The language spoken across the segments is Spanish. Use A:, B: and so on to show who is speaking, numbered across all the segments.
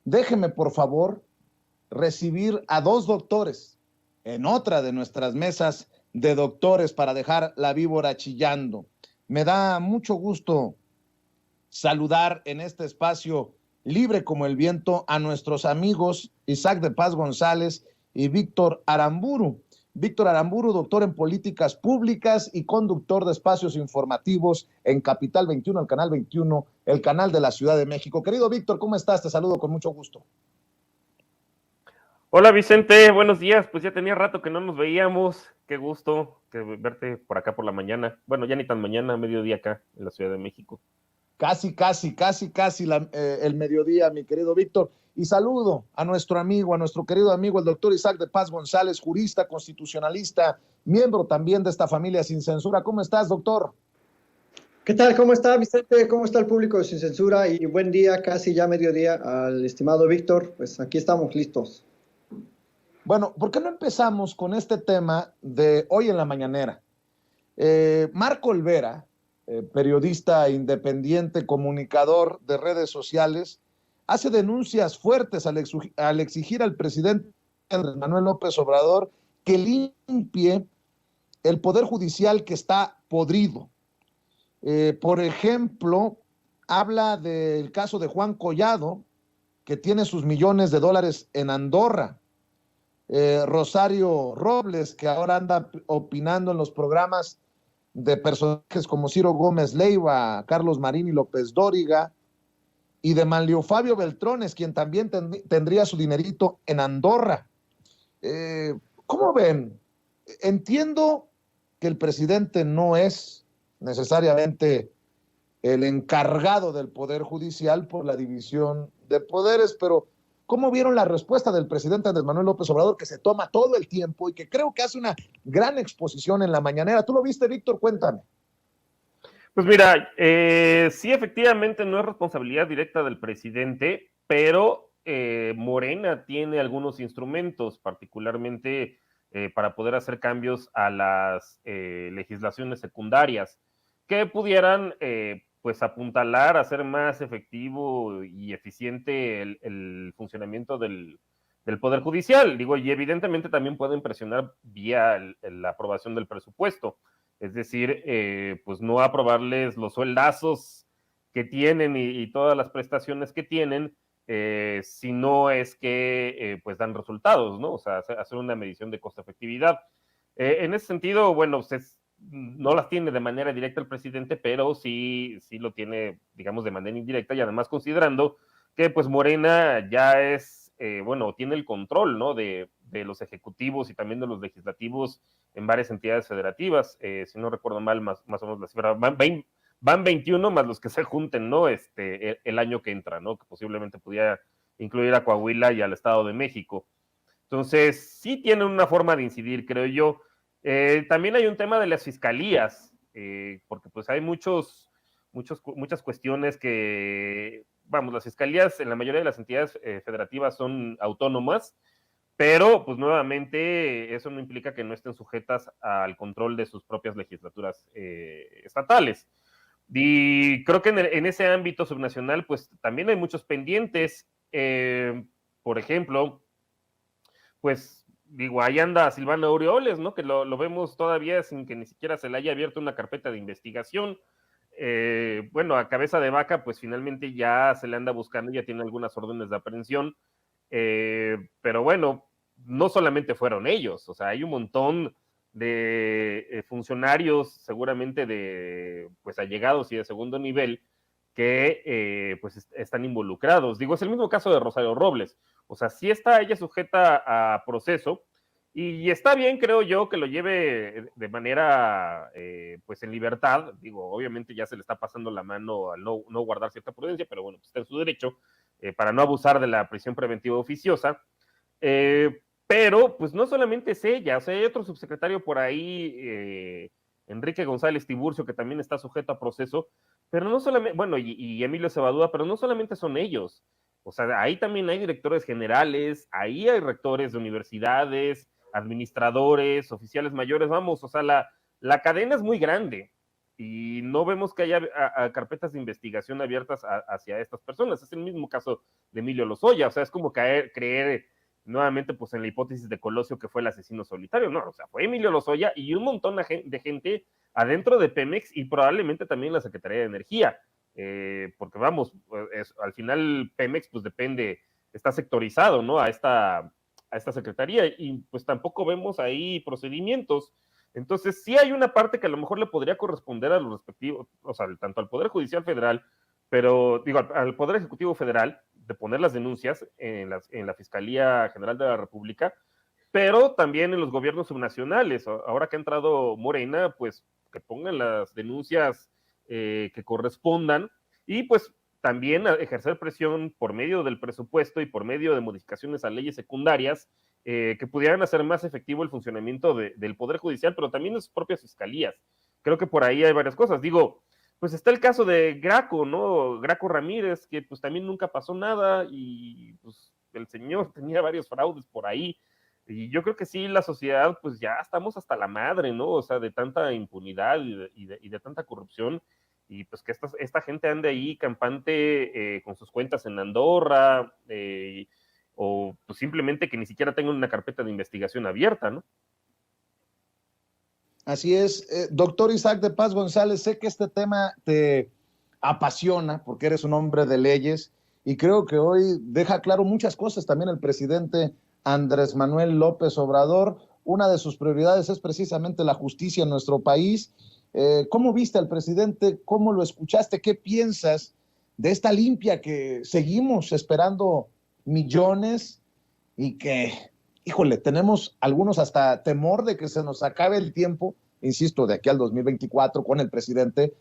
A: déjeme por favor recibir a 2 doctores en otra de nuestras mesas de doctores para dejar la víbora chillando. Me da mucho gusto saludar en este espacio libre como el viento a nuestros amigos Isaac de Paz González y Víctor Aramburu. Víctor Aramburu, doctor en políticas públicas y conductor de espacios informativos en Capital 21, el canal 21, el canal de la Ciudad de México. Querido Víctor, ¿cómo estás? Te saludo con mucho gusto.
B: Hola Vicente, buenos días. Pues ya tenía rato que no nos veíamos. Qué gusto verte por acá por la mañana. Bueno, ya ni tan mañana, mediodía acá en la Ciudad de México.
A: Casi el mediodía, mi querido Víctor. Y saludo a nuestro amigo, a nuestro querido amigo, el doctor Isaac de Paz González, jurista, constitucionalista, miembro también de esta familia Sin Censura. ¿Cómo estás, doctor?
C: ¿Qué tal? ¿Cómo está, Vicente? ¿Cómo está el público de Sin Censura? Y buen día, casi ya mediodía, al estimado Víctor. Pues aquí estamos listos.
A: Bueno, ¿por qué no empezamos con este tema de hoy en la mañanera? Marco Olvera, periodista independiente, comunicador de redes sociales, hace denuncias fuertes al exigir al presidente Andrés Manuel López Obrador que limpie el Poder Judicial que está podrido. Por ejemplo, habla del caso de Juan Collado, que tiene sus millones de dólares en Andorra. Rosario Robles, que ahora anda opinando en los programas de personajes como Ciro Gómez Leiva, Carlos Marín y López Dóriga, y de Manlio Fabio Beltrones, quien también tendría su dinerito en Andorra. ¿Cómo ven? Entiendo que el presidente no es necesariamente el encargado del Poder Judicial por la división de poderes, pero ¿cómo vieron la respuesta del presidente Andrés Manuel López Obrador, que se toma todo el tiempo y que creo que hace una gran exposición en la mañanera? ¿Tú lo viste, Víctor? Cuéntame.
B: Pues mira, sí, efectivamente no es responsabilidad directa del presidente, pero Morena tiene algunos instrumentos, particularmente para poder hacer cambios a las legislaciones secundarias que pudieran pues apuntalar, hacer más efectivo y eficiente el funcionamiento del Poder Judicial. Digo, y evidentemente también pueden presionar vía la aprobación del presupuesto. Es decir, pues no aprobarles los sueldazos que tienen y todas las prestaciones que tienen, si no es que pues dan resultados, ¿no? O sea, hacer una medición de costo-efectividad. En ese sentido, bueno, no las tiene de manera directa el presidente, pero sí lo tiene, digamos, de manera indirecta, y además considerando que pues Morena ya es, bueno, tiene el control, ¿no? De los ejecutivos y también de los legislativos en varias entidades federativas, si no recuerdo mal, más o menos la cifra, van 21 más los que se junten, ¿no? El año que entra, ¿no? Que posiblemente pudiera incluir a Coahuila y al Estado de México. Entonces, sí tienen una forma de incidir, creo yo. También hay un tema de las fiscalías, porque pues hay muchas cuestiones que, vamos, las fiscalías en la mayoría de las entidades federativas son autónomas, pero pues nuevamente eso no implica que no estén sujetas al control de sus propias legislaturas estatales. Y creo que en ese ámbito subnacional pues también hay muchos pendientes. Por ejemplo, pues digo, ahí anda Silvano Aureoles, ¿no? Que lo vemos todavía sin que ni siquiera se le haya abierto una carpeta de investigación. Bueno, a cabeza de vaca, pues finalmente ya se le anda buscando, ya tiene algunas órdenes de aprehensión. Pero bueno, no solamente fueron ellos, o sea, hay un montón de funcionarios seguramente de pues allegados y de segundo nivel que pues están involucrados. Digo, es el mismo caso de Rosario Robles, o sea, sí está ella sujeta a proceso y está bien, creo yo, que lo lleve de manera pues en libertad. Digo, obviamente ya se le está pasando la mano al no guardar cierta prudencia, pero bueno, pues está en su derecho para no abusar de la prisión preventiva oficiosa. Pero pues no solamente es ella, o sea, hay otro subsecretario por ahí, Enrique González Tiburcio, que también está sujeto a proceso, pero no solamente, bueno, y Emilio Cebadúa, pero no solamente son ellos, o sea, ahí también hay directores generales, ahí hay rectores de universidades, administradores, oficiales mayores, vamos, o sea, la cadena es muy grande. y no vemos que haya a carpetas de investigación abiertas hacia estas personas. Es el mismo caso de Emilio Lozoya, o sea, es como creer nuevamente pues en la hipótesis de Colosio que fue el asesino solitario. No, o sea, fue Emilio Lozoya y un montón de gente adentro de Pemex y probablemente también la Secretaría de Energía, porque vamos, al final Pemex pues depende, está sectorizado, ¿no? A esta secretaría, y pues tampoco vemos ahí procedimientos. Entonces sí hay una parte que a lo mejor le podría corresponder a los respectivos, o sea, tanto al Poder Judicial Federal, pero digo, al Poder Ejecutivo Federal, de poner las denuncias en la Fiscalía General de la República, pero también en los gobiernos subnacionales. Ahora que ha entrado Morena, pues que pongan las denuncias que correspondan, y pues también ejercer presión por medio del presupuesto y por medio de modificaciones a leyes secundarias que pudieran hacer más efectivo el funcionamiento del Poder Judicial, pero también de sus propias fiscalías. Creo que por ahí hay varias cosas. Digo, pues está el caso de Graco, ¿no? Graco Ramírez, que pues también nunca pasó nada, y pues el señor tenía varios fraudes por ahí. Y yo creo que sí, la sociedad, pues ya estamos hasta la madre, ¿no? O sea, de tanta impunidad y de tanta corrupción, y pues que esta gente ande ahí campante con sus cuentas en Andorra, o pues simplemente que ni siquiera tengan una carpeta de investigación abierta, ¿no?
A: Así es. Doctor Isaac de Paz González, sé que este tema te apasiona porque eres un hombre de leyes, y creo que hoy deja claro muchas cosas también el presidente Andrés Manuel López Obrador. Una de sus prioridades es precisamente la justicia en nuestro país. ¿Cómo viste al presidente? ¿Cómo lo escuchaste? ¿Qué piensas de esta limpia que seguimos esperando millones y que, híjole, tenemos algunos hasta temor de que se nos acabe el tiempo, insisto, de aquí al 2024 con el presidente,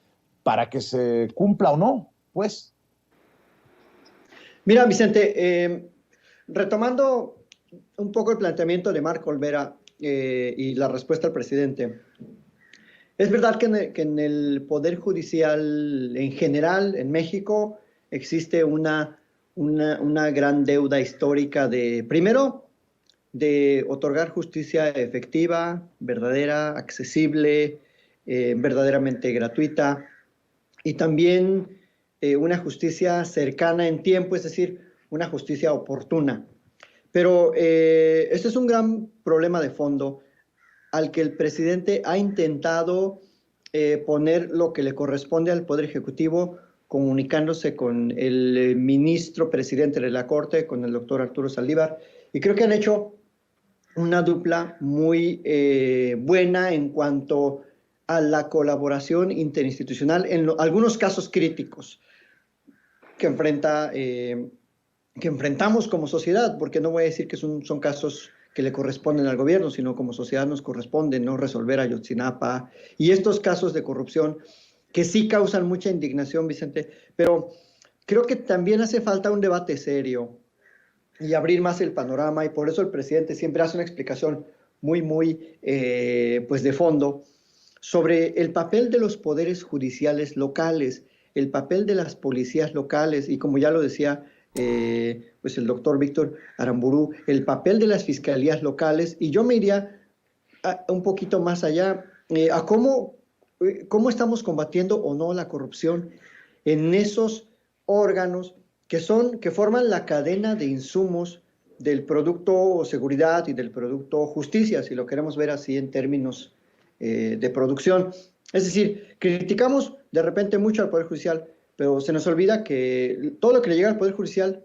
A: para que se cumpla o no, pues?
C: Mira, Vicente, retomando un poco el planteamiento de Marco Olvera y la respuesta al presidente, es verdad que en el Poder Judicial en general, en México, existe una gran deuda histórica primero, de otorgar justicia efectiva, verdadera, accesible, verdaderamente gratuita, y también una justicia cercana en tiempo, es decir, una justicia oportuna. Pero este es un gran problema de fondo al que el presidente ha intentado poner lo que le corresponde al Poder Ejecutivo, comunicándose con el ministro presidente de la Corte, con el doctor Arturo Saldívar, y creo que han hecho una dupla muy buena en cuanto a la colaboración interinstitucional en algunos casos críticos que enfrentamos como sociedad, porque no voy a decir que son casos que le corresponden al gobierno, sino como sociedad nos corresponde, ¿no?, resolver Ayotzinapa y estos casos de corrupción que sí causan mucha indignación, Vicente, pero creo que también hace falta un debate serio y abrir más el panorama, y por eso el presidente siempre hace una explicación muy pues de fondo sobre el papel de los poderes judiciales locales, el papel de las policías locales, y como ya lo decía pues el doctor Víctor Aramburu, el papel de las fiscalías locales, y yo me iría un poquito más allá, a cómo estamos combatiendo o no la corrupción en esos órganos que forman la cadena de insumos del producto seguridad y del producto justicia, si lo queremos ver así en términos de producción. Es decir, criticamos de repente mucho al Poder Judicial, pero se nos olvida que todo lo que le llega al Poder Judicial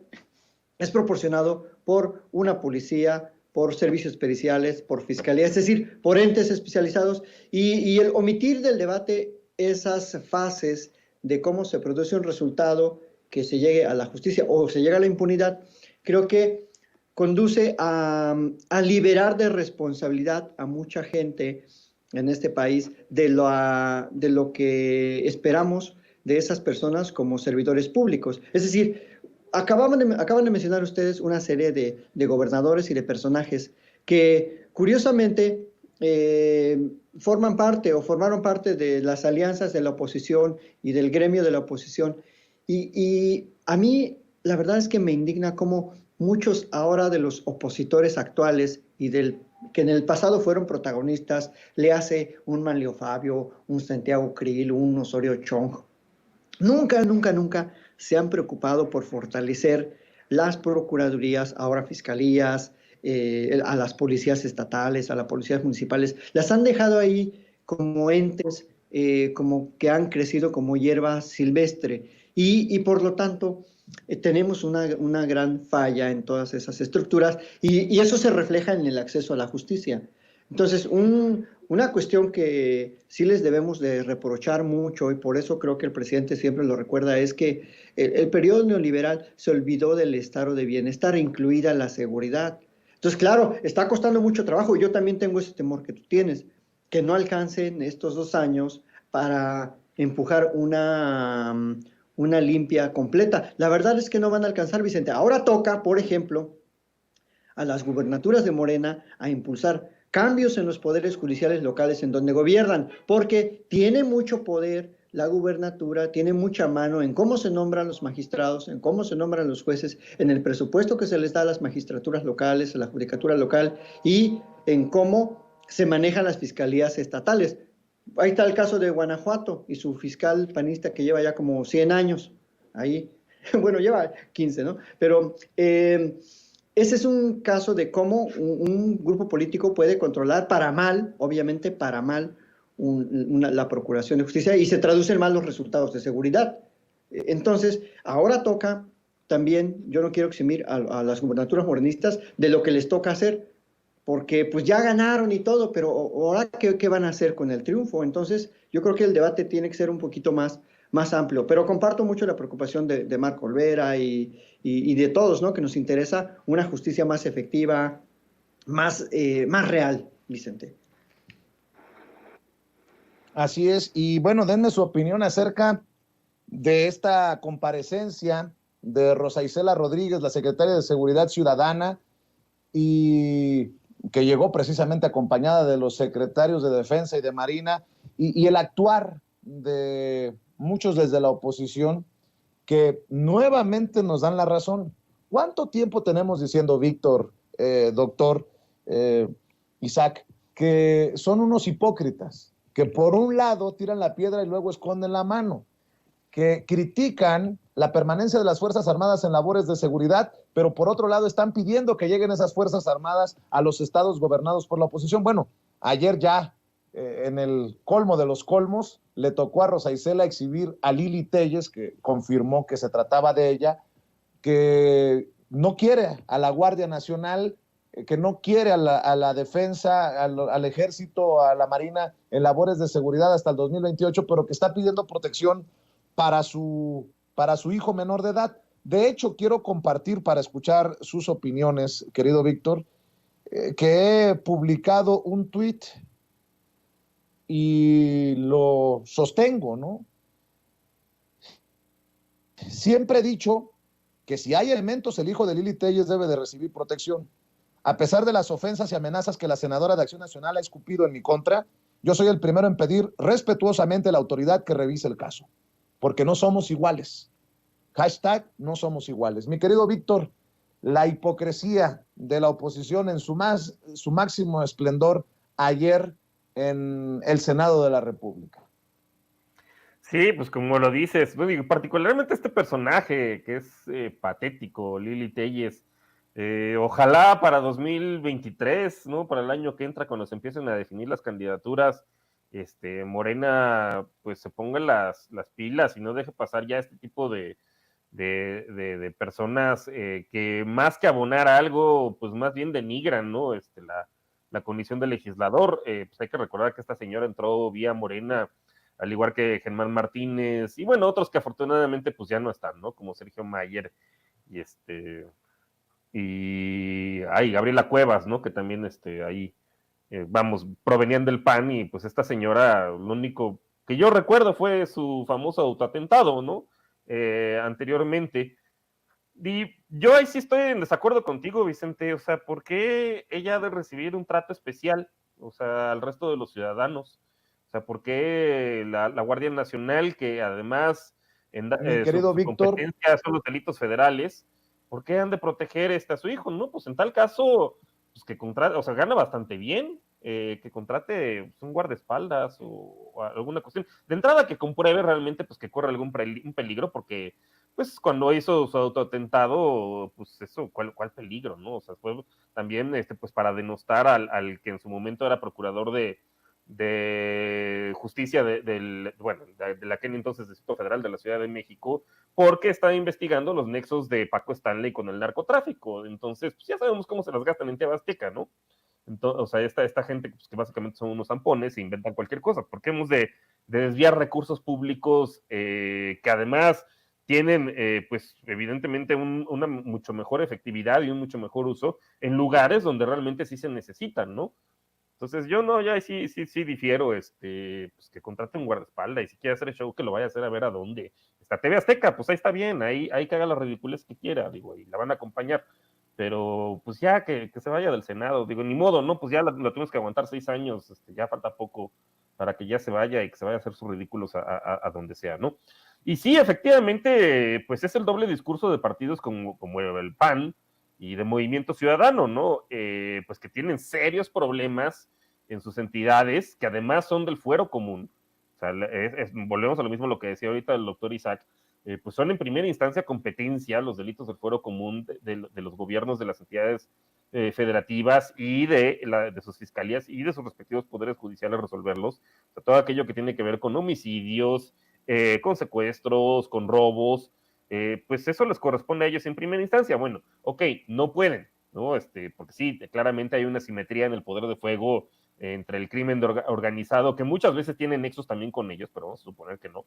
C: es proporcionado por una policía, por servicios periciales, por fiscalía, es decir, por entes especializados, y el omitir del debate esas fases de cómo se produce un resultado que se llegue a la justicia o se llega a la impunidad, creo que conduce a liberar de responsabilidad a mucha gente en este país de lo que esperamos de esas personas como servidores públicos. Es decir, acaban de mencionar ustedes una serie de gobernadores y de personajes que curiosamente formaron parte de las alianzas de la oposición y del gremio de la oposición. Y a mí la verdad es que me indigna cómo muchos ahora de los opositores actuales y del que en el pasado fueron protagonistas, le hace un Manlio Fabio, un Santiago Krill, un Osorio Chong, nunca se han preocupado por fortalecer las procuradurías, ahora fiscalías, a las policías estatales, a las policías municipales. Las han dejado ahí como entes, como que han crecido como hierba silvestre. Y por lo tanto, tenemos una gran falla en todas esas estructuras y eso se refleja en el acceso a la justicia. Entonces, una cuestión que sí les debemos de reprochar mucho, y por eso creo que el presidente siempre lo recuerda, es que el periodo neoliberal se olvidó del estado de bienestar, incluida la seguridad. Entonces, claro, está costando mucho trabajo. Yo también tengo ese temor que tú tienes, que no alcancen estos 2 años para empujar una limpia completa. La verdad es que no van a alcanzar, Vicente. Ahora toca, por ejemplo, a las gubernaturas de Morena a impulsar cambios en los poderes judiciales locales en donde gobiernan, porque tiene mucho poder la gubernatura, tiene mucha mano en cómo se nombran los magistrados, en cómo se nombran los jueces, en el presupuesto que se les da a las magistraturas locales, a la judicatura local y en cómo se manejan las fiscalías estatales. Ahí está el caso de Guanajuato y su fiscal panista que lleva ya como 100 años ahí. Bueno, lleva 15, ¿no? Pero ese es un caso de cómo un grupo político puede controlar para mal, obviamente para mal, la procuración de justicia y se traducen mal los resultados de seguridad. Entonces, ahora toca también, yo no quiero eximir a las gubernaturas morenistas de lo que les toca hacer, porque pues ya ganaron y todo, pero ahora ¿qué van a hacer con el triunfo? Entonces, yo creo que el debate tiene que ser un poquito más amplio, pero comparto mucho la preocupación de Marco Olvera y de todos, ¿no? Que nos interesa una justicia más efectiva, más real, Vicente.
A: Así es, y bueno, denme su opinión acerca de esta comparecencia de Rosa Isela Rodríguez, la secretaria de Seguridad Ciudadana, y que llegó precisamente acompañada de los secretarios de Defensa y de Marina, y el actuar de muchos desde la oposición que nuevamente nos dan la razón. ¿Cuánto tiempo tenemos diciendo, Víctor, doctor, Isaac, que son unos hipócritas, que por un lado tiran la piedra y luego esconden la mano, que critican la permanencia de las Fuerzas Armadas en labores de seguridad, pero por otro lado están pidiendo que lleguen esas Fuerzas Armadas a los estados gobernados por la oposición? Bueno, ayer ya, en el colmo de los colmos, le tocó a Rosa Isela exhibir a Lili Telles, que confirmó que se trataba de ella, que no quiere a la Guardia Nacional, que no quiere a la defensa, al ejército, a la marina en labores de seguridad hasta el 2028, pero que está pidiendo protección para su hijo menor de edad. De hecho, quiero compartir para escuchar sus opiniones, querido Víctor, que he publicado un tuit y lo sostengo, ¿no? Siempre he dicho que si hay elementos, el hijo de Lili Telles debe de recibir protección. A pesar de las ofensas y amenazas que la senadora de Acción Nacional ha escupido en mi contra, yo soy el primero en pedir respetuosamente a la autoridad que revise el caso, porque no somos iguales. Hashtag no somos iguales. Mi querido Víctor, la hipocresía de la oposición en su máximo esplendor ayer en el Senado de la República.
B: Sí, pues como lo dices, bueno, particularmente este personaje que es patético, Lili Telles, ojalá para 2023, ¿no? Para el año que entra, cuando se empiecen a definir las candidaturas, Morena pues se ponga las pilas y no deje pasar ya este tipo de personas que más que abonar algo, pues más bien denigran, ¿no? La condición de legislador. Pues hay que recordar que esta señora entró vía Morena, al igual que Germán Martínez, y bueno, otros que afortunadamente pues ya no están, ¿no? Como Sergio Mayer y Gabriela Cuevas, ¿no? Que también ahí, provenían del PAN, y pues esta señora, lo único que yo recuerdo fue su famoso autoatentado, ¿no? Anteriormente. Y yo ahí sí estoy en desacuerdo contigo, Vicente. O sea, ¿por qué ella ha de recibir un trato especial, o sea, al resto de los ciudadanos? O sea, ¿por qué la Guardia Nacional, que además
A: Querido
B: su
A: Víctor,
B: competencia son los delitos federales, ¿por qué han de proteger a su hijo? No, pues en tal caso, pues que contrate, o sea, gana bastante bien, que contrate pues, un guardaespaldas o alguna cuestión. De entrada que compruebe realmente pues que corre algún un peligro, porque pues cuando hizo su autoatentado, pues eso, ¿cuál peligro, no? O sea, fue también pues para denostar al que en su momento era procurador de justicia bueno, de la que entonces Distrito Federal de la Ciudad de México, porque estaba investigando los nexos de Paco Stanley con el narcotráfico. Entonces, pues ya sabemos cómo se las gastan en TV Azteca, ¿no? Entonces, o sea, esta gente pues, que básicamente son unos zampones e inventan cualquier cosa, porque hemos de desviar recursos públicos que además tienen, pues, evidentemente una mucho mejor efectividad y un mucho mejor uso en lugares donde realmente sí se necesitan, ¿no? Entonces yo no, ya sí difiero, pues que contrate un guardaespaldas y si quiere hacer el show que lo vaya a hacer a ver a dónde. Está TV Azteca, pues ahí está bien, ahí que haga las ridiculez que quiera, digo, y la van a acompañar. Pero pues ya que se vaya del Senado, digo, ni modo, ¿no? Pues ya la tenemos que aguantar 6 años, ya falta poco para que ya se vaya y que se vaya a hacer sus ridículos a donde sea, ¿no? Y sí, efectivamente, pues es el doble discurso de partidos como el PAN y de Movimiento Ciudadano, ¿no? Pues que tienen serios problemas en sus entidades, que además son del fuero común. O sea, volvemos a lo mismo lo que decía ahorita el doctor Isaac, pues son en primera instancia competencia los delitos del fuero común de los gobiernos de las entidades federativas y de sus fiscalías y de sus respectivos poderes judiciales resolverlos. O sea, todo aquello que tiene que ver con homicidios, con secuestros, con robos, pues eso les corresponde a ellos en primera instancia. Bueno, ok, no pueden, ¿no? Porque sí, claramente hay una simetría en el poder de fuego entre el crimen organizado, que muchas veces tiene nexos también con ellos, pero vamos a suponer que no,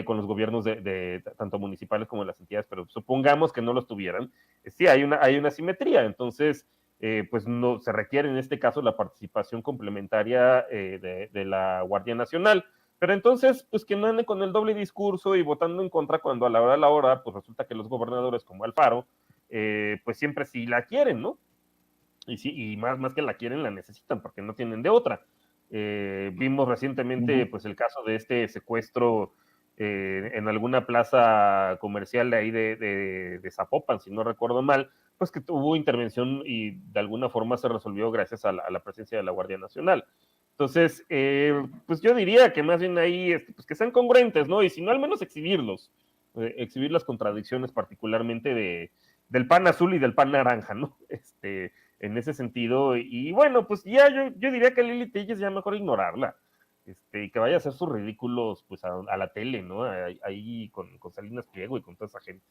B: con los gobiernos de tanto municipales como de las entidades, pero supongamos que no los tuvieran, sí, hay una simetría, entonces, pues no se requiere en este caso la participación complementaria de la Guardia Nacional. Pero entonces, pues que no anden con el doble discurso y votando en contra cuando a la hora, pues resulta que los gobernadores como Alfaro, pues siempre sí la quieren, ¿no? Y sí, y más que la quieren, la necesitan, porque no tienen de otra. Vimos recientemente, pues, el caso de este secuestro en alguna plaza comercial de ahí de Zapopan, si no recuerdo mal, pues que tuvo intervención y de alguna forma se resolvió gracias a la presencia de la Guardia Nacional. Entonces, pues yo diría que más bien ahí, pues que sean congruentes, ¿no? Y si no, al menos exhibirlos, exhibir las contradicciones particularmente del pan azul y del pan naranja, ¿no? En ese sentido, y bueno, pues ya yo diría que Lili Telles ya mejor ignorarla, y que vaya a hacer sus ridículos, pues a la tele, ¿no? Ahí con Salinas Pliego y con toda esa gente.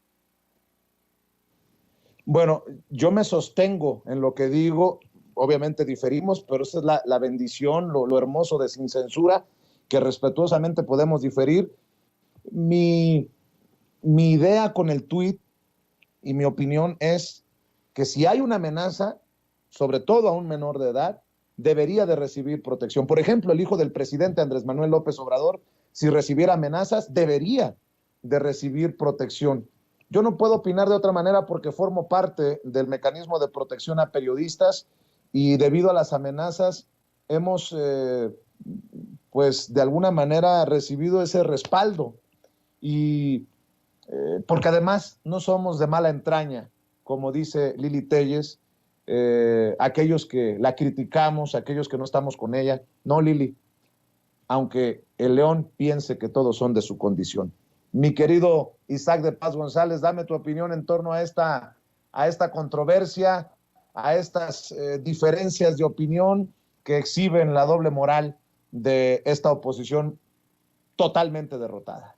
A: Bueno, yo me sostengo en lo que digo, obviamente diferimos, pero esa es la bendición, lo hermoso de Sin Censura, que respetuosamente podemos diferir. Mi idea con el tuit y mi opinión es que si hay una amenaza, sobre todo a un menor de edad, debería de recibir protección. Por ejemplo, el hijo del presidente Andrés Manuel López Obrador, si recibiera amenazas, debería de recibir protección. Yo no puedo opinar de otra manera porque formo parte del mecanismo de protección a periodistas y debido a las amenazas hemos, pues, de alguna manera recibido ese respaldo y porque además no somos de mala entraña, como dice Lili Telles, aquellos que la criticamos, aquellos que no estamos con ella. No, Lili, aunque el león piense que todos son de su condición. Mi querido Isaac de Paz González, dame tu opinión en torno a esta controversia, a estas diferencias de opinión que exhiben la doble moral de esta oposición totalmente derrotada.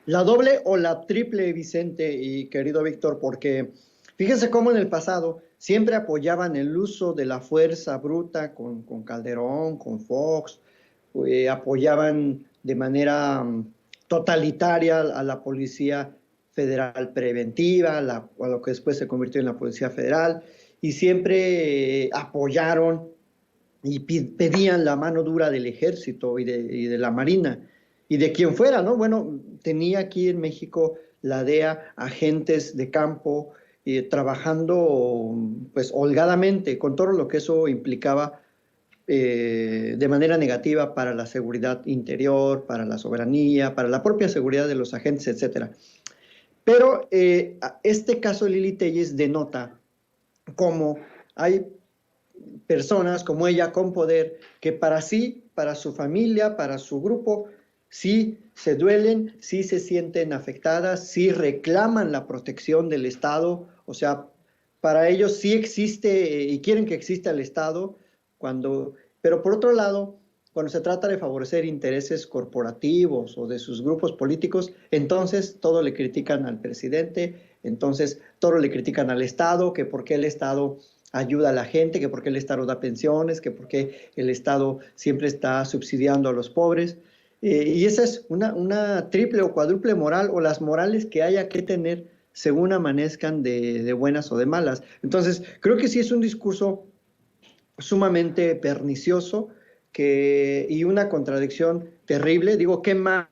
C: La doble o la triple, Vicente y querido Víctor, porque fíjense cómo en el pasado siempre apoyaban el uso de la fuerza bruta con Calderón, con Fox, apoyaban de manera totalitaria a la Policía Federal Preventiva, a lo que después se convirtió en la Policía Federal, y siempre apoyaron y pedían la mano dura del Ejército y de la Marina, y de quien fuera, ¿no? Bueno, tenía aquí en México la DEA agentes de campo trabajando pues holgadamente con todo lo que eso implicaba de manera negativa para la seguridad interior, para la soberanía, para la propia seguridad de los agentes, etc. Pero este caso de Lili Telles denota como hay personas como ella con poder que para sí, para su familia, para su grupo, sí se duelen, sí se sienten afectadas, sí reclaman la protección del Estado, o sea, para ellos sí existe y quieren que exista el Estado, pero por otro lado, cuando se trata de favorecer intereses corporativos o de sus grupos políticos, entonces todo le critican al presidente, entonces todo le critican al Estado, que por qué el Estado ayuda a la gente, que por qué el Estado da pensiones, que por qué el Estado siempre está subsidiando a los pobres. Y esa es una triple o cuádruple moral, o las morales que haya que tener según amanezcan de buenas o de malas. Entonces, creo que sí es un discurso sumamente pernicioso y una contradicción terrible. Digo, qué mal,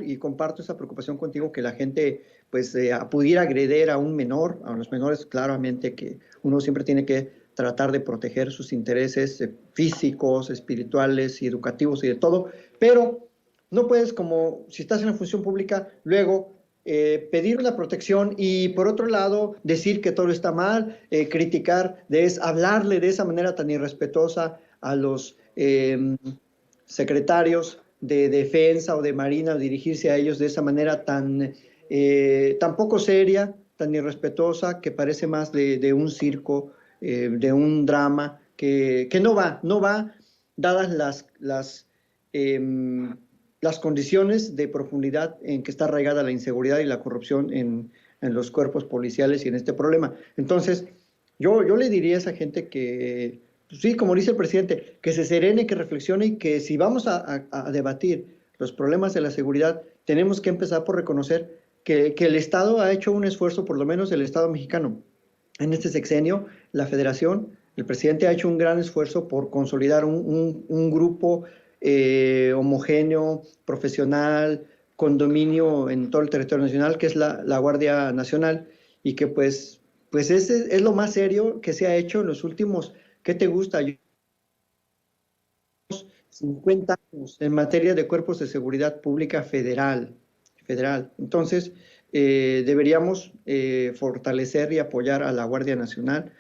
C: y comparto esa preocupación contigo, que la gente pues pudiera agredir a un menor, a los menores claramente que uno siempre tiene que tratar de proteger sus intereses físicos, espirituales y educativos y de todo, pero no puedes, como si estás en la función pública, luego pedir una protección y por otro lado decir que todo está mal, criticar, hablarle de esa manera tan irrespetuosa a los secretarios de defensa o de marina, dirigirse a ellos de esa manera tan poco seria, tan irrespetuosa, que parece más de un circo, de un drama, que no va, dadas las condiciones de profundidad en que está arraigada la inseguridad y la corrupción en los cuerpos policiales y en este problema. Entonces, yo le diría a esa gente que, pues sí, como dice el presidente, que se serene, que reflexione y que si vamos a debatir los problemas de la seguridad, tenemos que empezar por reconocer que el Estado ha hecho un esfuerzo, por lo menos el Estado mexicano. En este sexenio, la Federación, el presidente ha hecho un gran esfuerzo por consolidar un grupo homogéneo, profesional, con dominio en todo el territorio nacional, que es la Guardia Nacional, y que pues ese es lo más serio que se ha hecho en los últimos, ¿qué te gusta? 50 años en materia de cuerpos de seguridad pública federal. Entonces, deberíamos fortalecer y apoyar a la Guardia Nacional,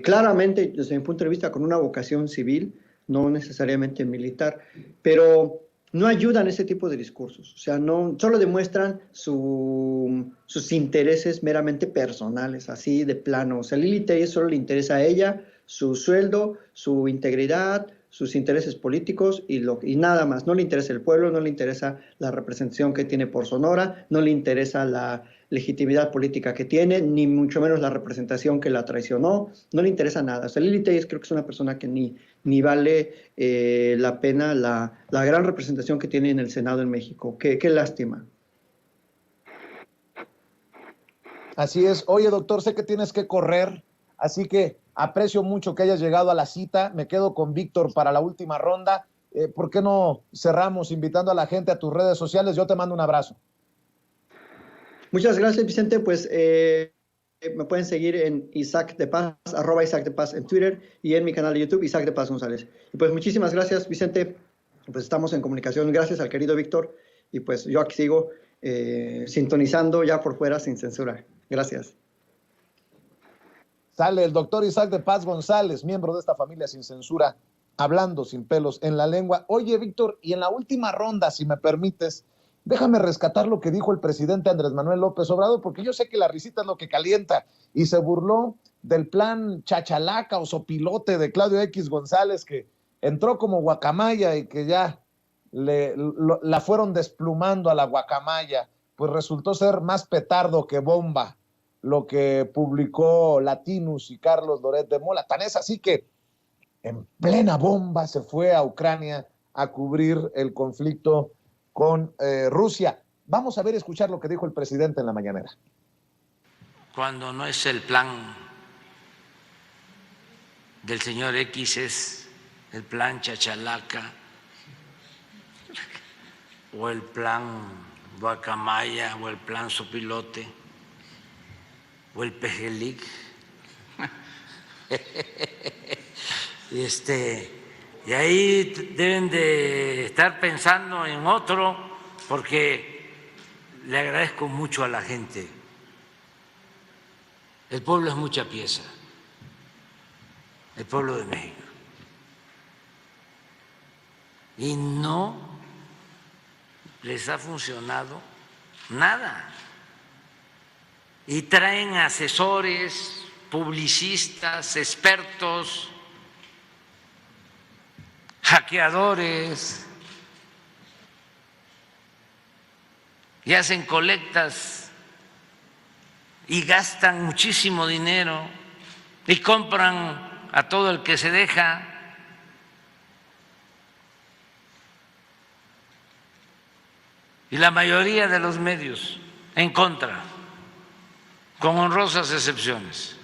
C: claramente desde mi punto de vista con una vocación civil, no necesariamente militar, pero no ayudan ese tipo de discursos, o sea, no, solo demuestran sus intereses meramente personales, así de plano. O sea, Lili Telles solo le interesa a ella su sueldo, su integridad, sus intereses políticos y nada más. No le interesa el pueblo, no le interesa la representación que tiene por Sonora, no le interesa la legitimidad política que tiene, ni mucho menos la representación que la traicionó, no le interesa nada. O sea, Lili Telles creo que es una persona que ni vale la pena la gran representación que tiene en el Senado en México. Qué lástima.
A: Así es. Oye, doctor, sé que tienes que correr, así que aprecio mucho que hayas llegado a la cita. Me quedo con Víctor para la última ronda. ¿Por qué no cerramos invitando a la gente a tus redes sociales? Yo te mando un abrazo.
C: Muchas gracias, Vicente. Pues me pueden seguir en Isaac de Paz, @IsaacDePaz en Twitter, y en mi canal de YouTube, Isaac de Paz González. Y pues muchísimas gracias, Vicente. Pues estamos en comunicación. Gracias al querido Víctor. Y pues yo aquí sigo sintonizando ya por fuera sin censura. Gracias.
A: Sale el doctor Isaac de Paz González, miembro de esta familia sin censura, hablando sin pelos en la lengua. Oye, Víctor, y en la última ronda, si me permites, déjame rescatar lo que dijo el presidente Andrés Manuel López Obrador, porque yo sé que la risita es lo que calienta, y se burló del plan chachalaca o sopilote de Claudio X González, que entró como guacamaya y que ya la fueron desplumando a la guacamaya, pues resultó ser más petardo que bomba lo que publicó Latinus y Carlos Loret de Mola. Tan es así que en plena bomba se fue a Ucrania a cubrir el conflicto con Rusia. Vamos a ver, escuchar lo que dijo el presidente en la mañanera.
D: Cuando no es el plan del señor X, es el plan chachalaca o el plan guacamaya o el plan sopilote o el pejelic. Y ahí deben de estar pensando en otro, porque le agradezco mucho a la gente. El pueblo es mucha pieza. el pueblo de México. Y no les ha funcionado nada. Y traen asesores, publicistas, expertos, hackeadores, y hacen colectas y gastan muchísimo dinero y compran a todo el que se deja. Y la mayoría de los medios en contra, con honrosas excepciones.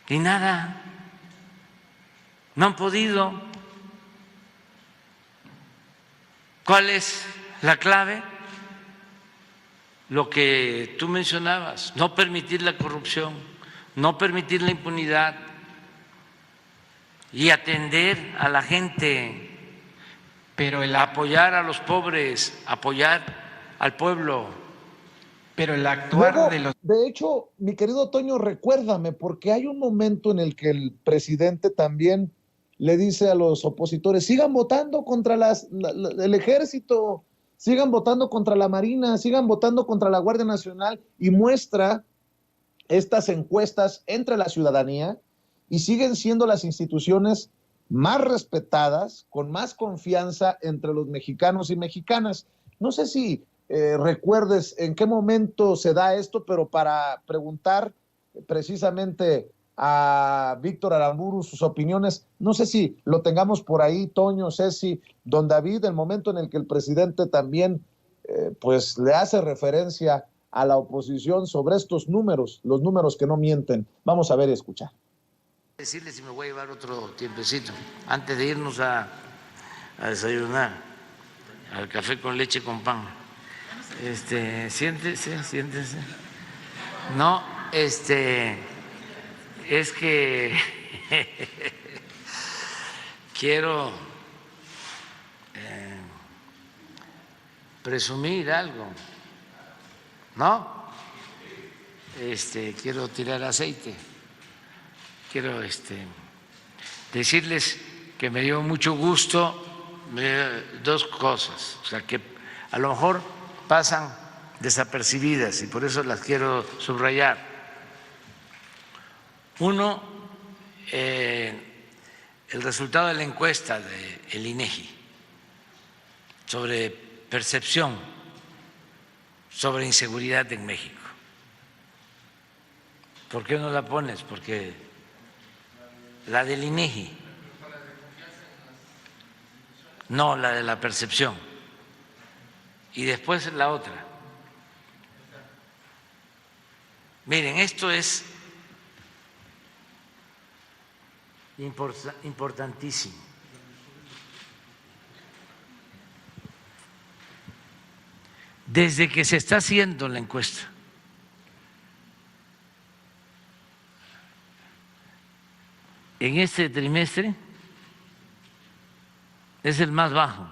D: Y nada, no han podido. ¿Cuál es la clave? Lo que tú mencionabas, no permitir la corrupción, no permitir la impunidad y atender a la gente, pero apoyar a los pobres, apoyar al pueblo.
E: Pero el actuar
A: Luego,
E: de los...
A: de hecho, mi querido Toño, recuérdame, porque hay un momento en el que el presidente también le dice a los opositores, sigan votando contra el ejército, sigan votando contra la Marina, sigan votando contra la Guardia Nacional, y muestra estas encuestas entre la ciudadanía, y siguen siendo las instituciones más respetadas, con más confianza entre los mexicanos y mexicanas. No sé si recuerdes en qué momento se da esto, pero para preguntar precisamente a Víctor Aramburu sus opiniones, no sé si lo tengamos por ahí, Toño, Ceci, don David, el momento en el que el presidente también pues le hace referencia a la oposición sobre estos números, los números que no mienten. Vamos a ver y escuchar.
D: Decirle si me voy a llevar otro tiempecito antes de irnos a desayunar, al café con leche con pan. Siéntese, siéntese. No, es que quiero presumir algo, ¿no? Quiero tirar aceite. Quiero decirles que me dio mucho gusto dos cosas, o sea, que a lo mejor pasan desapercibidas y por eso las quiero subrayar. Uno, el resultado de la encuesta del INEGI sobre percepción sobre inseguridad en México. ¿Por qué no la pones? Porque la del INEGI, no, la de la percepción, y después la otra. Miren, esto es importantísimo. Desde que se está haciendo la encuesta, en este trimestre es el más bajo.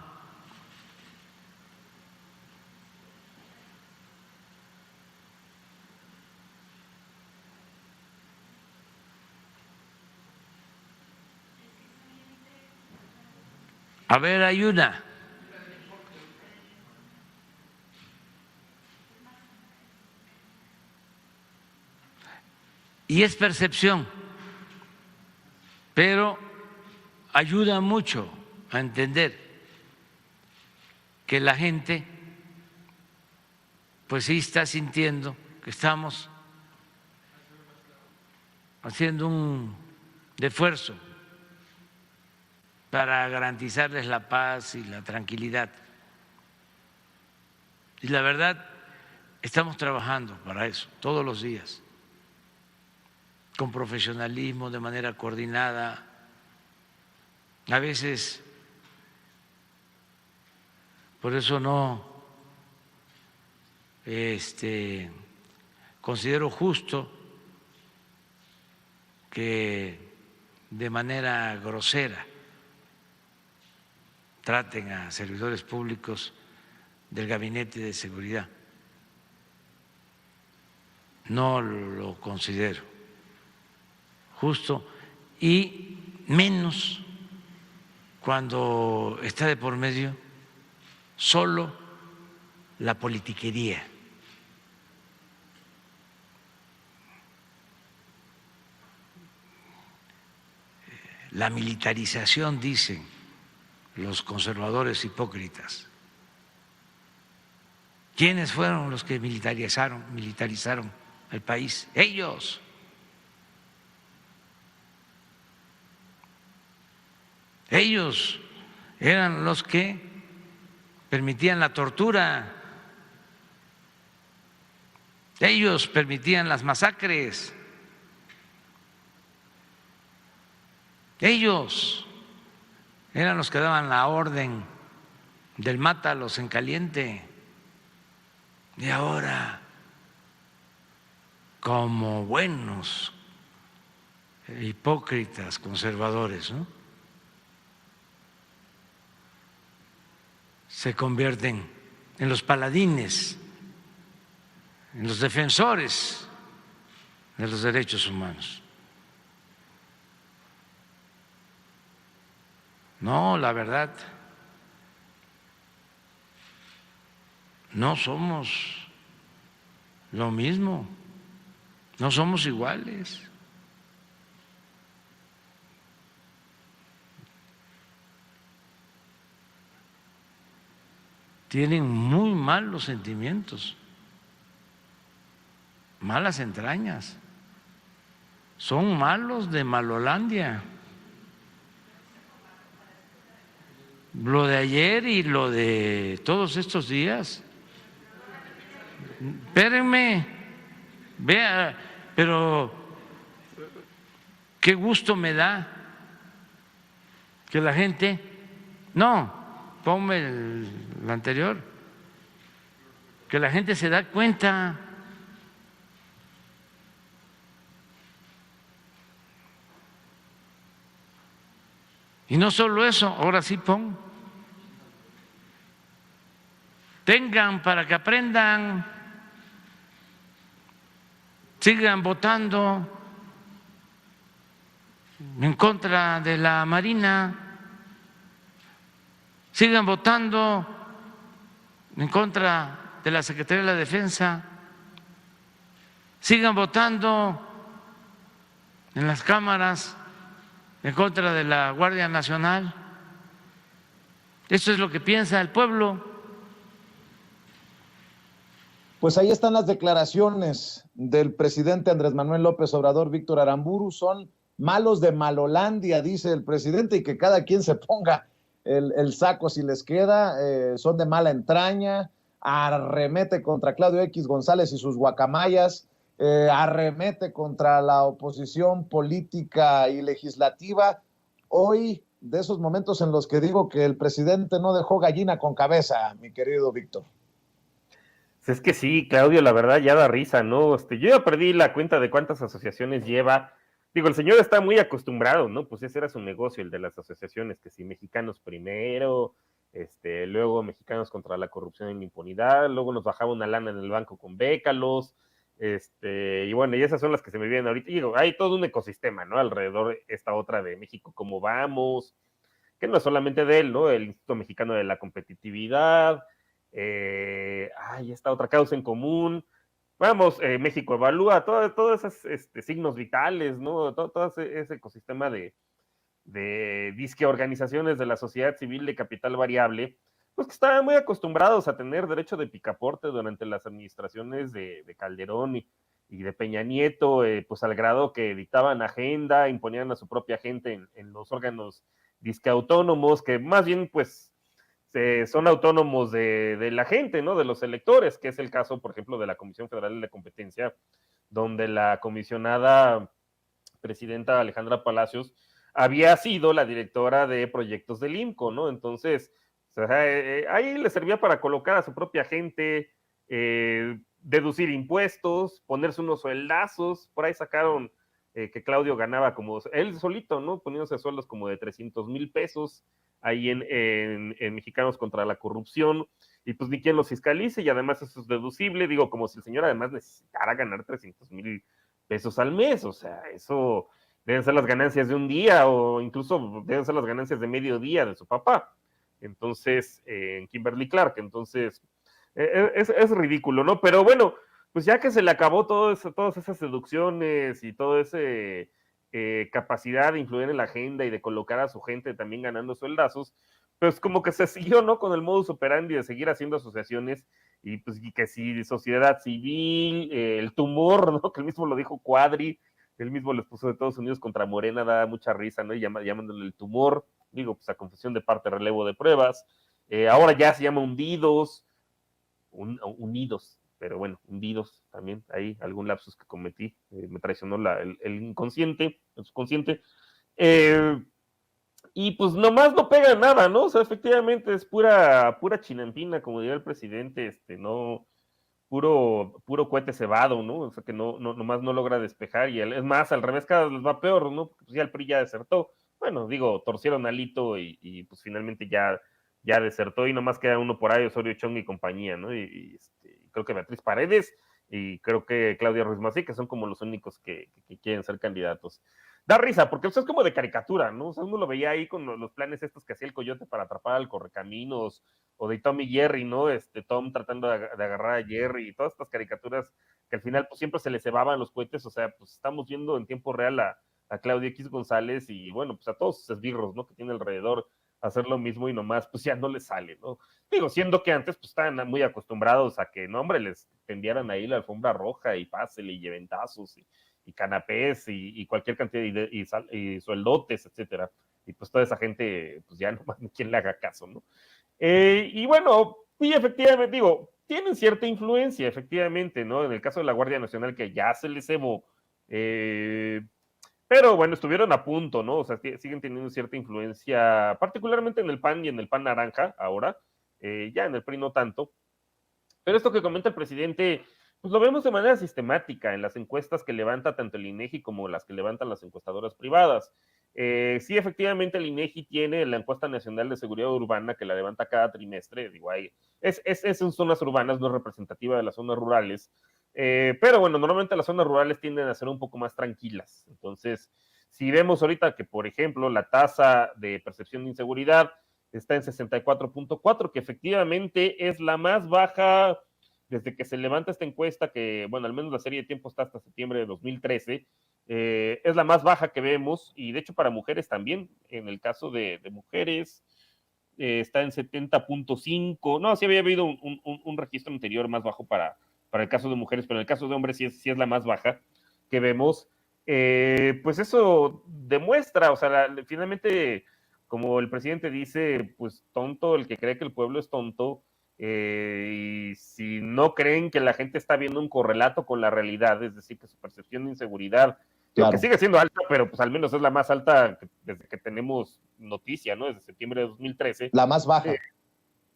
D: A ver, hay una. Y es percepción, pero ayuda mucho a entender que la gente pues sí está sintiendo que estamos haciendo un esfuerzo para garantizarles la paz y la tranquilidad. Y la verdad, estamos trabajando para eso todos los días, con profesionalismo, de manera coordinada. A veces, por eso no considero justo que de manera grosera traten a servidores públicos del Gabinete de Seguridad. no lo considero justo, y menos cuando está de por medio solo la politiquería. La militarización, dicen los conservadores hipócritas. ¿Quiénes fueron los que militarizaron el país? Ellos. Ellos eran los que permitían la tortura. Ellos permitían las masacres. Ellos eran los que daban la orden del mátalos en caliente. Y ahora, como buenos hipócritas conservadores, ¿no?, se convierten en los paladines, en los defensores de los derechos humanos. No, la verdad, no somos lo mismo, no somos iguales. Tienen muy malos sentimientos, malas entrañas, son malos de Malolandia. Lo de ayer y lo de todos estos días. Espérenme, vea, pero qué gusto me da que la gente, no, ponme el anterior, que la gente se da cuenta. Y no solo eso, ahora sí pon. Tengan para que aprendan, sigan votando en contra de la Marina, sigan votando en contra de la Secretaría de la Defensa, sigan votando en las cámaras en contra de la Guardia Nacional. Eso es lo que piensa el pueblo.
A: Pues ahí están las declaraciones del presidente Andrés Manuel López Obrador. Víctor Aramburu, son malos de Malolandia, dice el presidente, y que cada quien se ponga el saco si les queda. Son de mala entraña, arremete contra Claudio X González y sus guacamayas, arremete contra la oposición política y legislativa. Hoy, de esos momentos en los que digo que el presidente no dejó gallina con cabeza, mi querido Víctor.
B: Es que sí, Claudio, la verdad ya da risa, ¿no? Yo ya perdí la cuenta de cuántas asociaciones lleva. Digo, el señor está muy acostumbrado, ¿no? Pues ese era su negocio, el de las asociaciones, que si Mexicanos Primero, luego Mexicanos contra la Corrupción y la Impunidad, luego nos bajaba una lana en el banco con Bécalos, y bueno, y esas son las que se me vienen ahorita. Y digo, hay todo un ecosistema, ¿no? Alrededor esta otra de México, ¿cómo vamos? Que no es solamente de él, ¿no? El Instituto Mexicano de la Competitividad, esta otra causa en común, vamos, México Evalúa, todos esos signos vitales, ¿no? Todo ese ecosistema de disque organizaciones de la sociedad civil de capital variable, pues que estaban muy acostumbrados a tener derecho de picaporte durante las administraciones de Calderón y de Peña Nieto, pues al grado que dictaban agenda, imponían a su propia gente en los órganos disque autónomos, que más bien pues son autónomos de la gente, ¿no? De los electores, que es el caso, por ejemplo, de la Comisión Federal de la Competencia, donde la comisionada presidenta Alejandra Palacios había sido la directora de proyectos del IMCO, ¿no? Entonces, o sea, ahí le servía para colocar a su propia gente, deducir impuestos, ponerse unos sueldazos. Por ahí sacaron que Claudio ganaba como él solito, ¿no? Poniéndose sueldos como de 300,000 pesos ahí en Mexicanos contra la Corrupción, y pues ni quien los fiscalice, y además eso es deducible, digo, como si el señor además necesitara ganar 300,000 pesos al mes, o sea, eso deben ser las ganancias de un día, o incluso deben ser las ganancias de medio día de su papá, entonces, en Kimberly Clark, entonces, es ridículo, ¿no? Pero bueno, pues ya que se le acabó todas esas seducciones y todo ese capacidad de influir en la agenda y de colocar a su gente también ganando sueldazos, pues como que se siguió, ¿no? Con el modus operandi de seguir haciendo asociaciones y pues y que si sociedad civil, el tumor, ¿no? Que él mismo lo dijo Cuadri, él mismo les puso de Estados Unidos contra Morena, da mucha risa, ¿no? Y llamándole el tumor, digo, pues a confesión de parte, relevo de pruebas. Ahora ya se llama Unidos, pero bueno, hundidos también, ahí algún lapsus que cometí, me traicionó el inconsciente, el subconsciente, y pues nomás no pega nada, ¿no? O sea, efectivamente es pura chinampina, como diría el presidente, no, puro cohete cebado, ¿no? O sea, que nomás no logra despejar, y es más, al revés, cada vez les va peor, ¿no? Pues ya el PRI ya desertó, bueno, digo, torcieron alito y pues finalmente ya desertó y nomás queda uno por ahí, Osorio Chong y compañía, ¿no? Creo que Beatriz Paredes y creo que Claudia Ruiz Massieu, que son como los únicos que quieren ser candidatos. Da risa, porque eso es como de caricatura, ¿no? O sea, uno lo veía ahí con los planes estos que hacía el Coyote para atrapar al Correcaminos, o de Tom y Jerry, ¿no? Tom tratando de agarrar a Jerry, y todas estas caricaturas que al final pues siempre se le cebaban los cohetes, o sea, pues estamos viendo en tiempo real a Claudia X González y bueno, pues a todos sus esbirros, ¿no? Que tiene alrededor, hacer lo mismo y nomás pues ya no les sale, ¿no? Digo, siendo que antes pues estaban muy acostumbrados a que, no hombre, les tendieran ahí la alfombra roja y pásele y eventazos y canapés y cualquier cantidad y sueldotes, etcétera. Y pues toda esa gente, pues ya nomás ni quien le haga caso, ¿no? Y bueno, y efectivamente, digo, tienen cierta influencia, efectivamente, ¿no? En el caso de la Guardia Nacional, que ya se les cebó, pero bueno, estuvieron a punto, ¿no? O sea, siguen teniendo cierta influencia, particularmente en el PAN y en el PAN naranja ahora, ya en el PRI no tanto. Pero esto que comenta el presidente, pues lo vemos de manera sistemática en las encuestas que levanta tanto el INEGI como las que levantan las encuestadoras privadas. Sí, efectivamente, el INEGI tiene la encuesta nacional de seguridad urbana que la levanta cada trimestre. Digo, es en zonas urbanas, no es representativa de las zonas rurales. Pero bueno, normalmente las zonas rurales tienden a ser un poco más tranquilas. Entonces, si vemos ahorita que, por ejemplo, la tasa de percepción de inseguridad está en 64.4, que efectivamente es la más baja desde que se levanta esta encuesta, que, bueno, al menos la serie de tiempo está hasta septiembre de 2013, es la más baja que vemos, y de hecho para mujeres también, en el caso de mujeres, está en 70.5, no, sí había habido un registro anterior más bajo para el caso de mujeres, pero en el caso de hombres sí es la más baja que vemos. Pues eso demuestra, o sea, finalmente, como el presidente dice, pues tonto el que cree que el pueblo es tonto, y si no creen que la gente está viendo un correlato con la realidad, es decir, que su percepción de inseguridad, claro, que sigue siendo alta, pero pues al menos es la más alta desde que tenemos noticia, ¿no? Desde septiembre de 2013.
A: La más baja.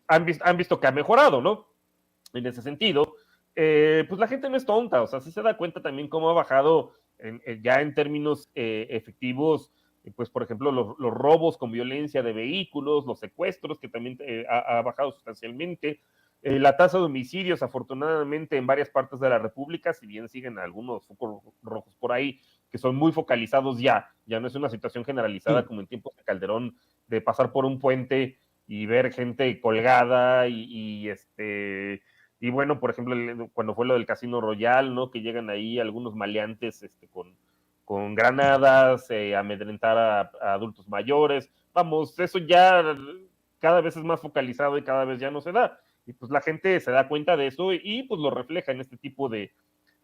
B: Han visto que ha mejorado, ¿no? En ese sentido, pues la gente no es tonta, o sea, sí se da cuenta también cómo ha bajado ya en términos efectivos, pues por ejemplo, los robos con violencia de vehículos, los secuestros, que también ha bajado sustancialmente, la tasa de homicidios, afortunadamente, en varias partes de la República, si bien siguen algunos focos rojos por ahí, que son muy focalizados ya no es una situación generalizada como en tiempos de Calderón, de pasar por un puente y ver gente colgada y bueno, por ejemplo, cuando fue lo del Casino Royal, ¿no? Que llegan ahí algunos maleantes con granadas, amedrentar a adultos mayores. Vamos, eso ya cada vez es más focalizado y cada vez ya no se da. Y pues la gente se da cuenta de eso y pues lo refleja en este tipo de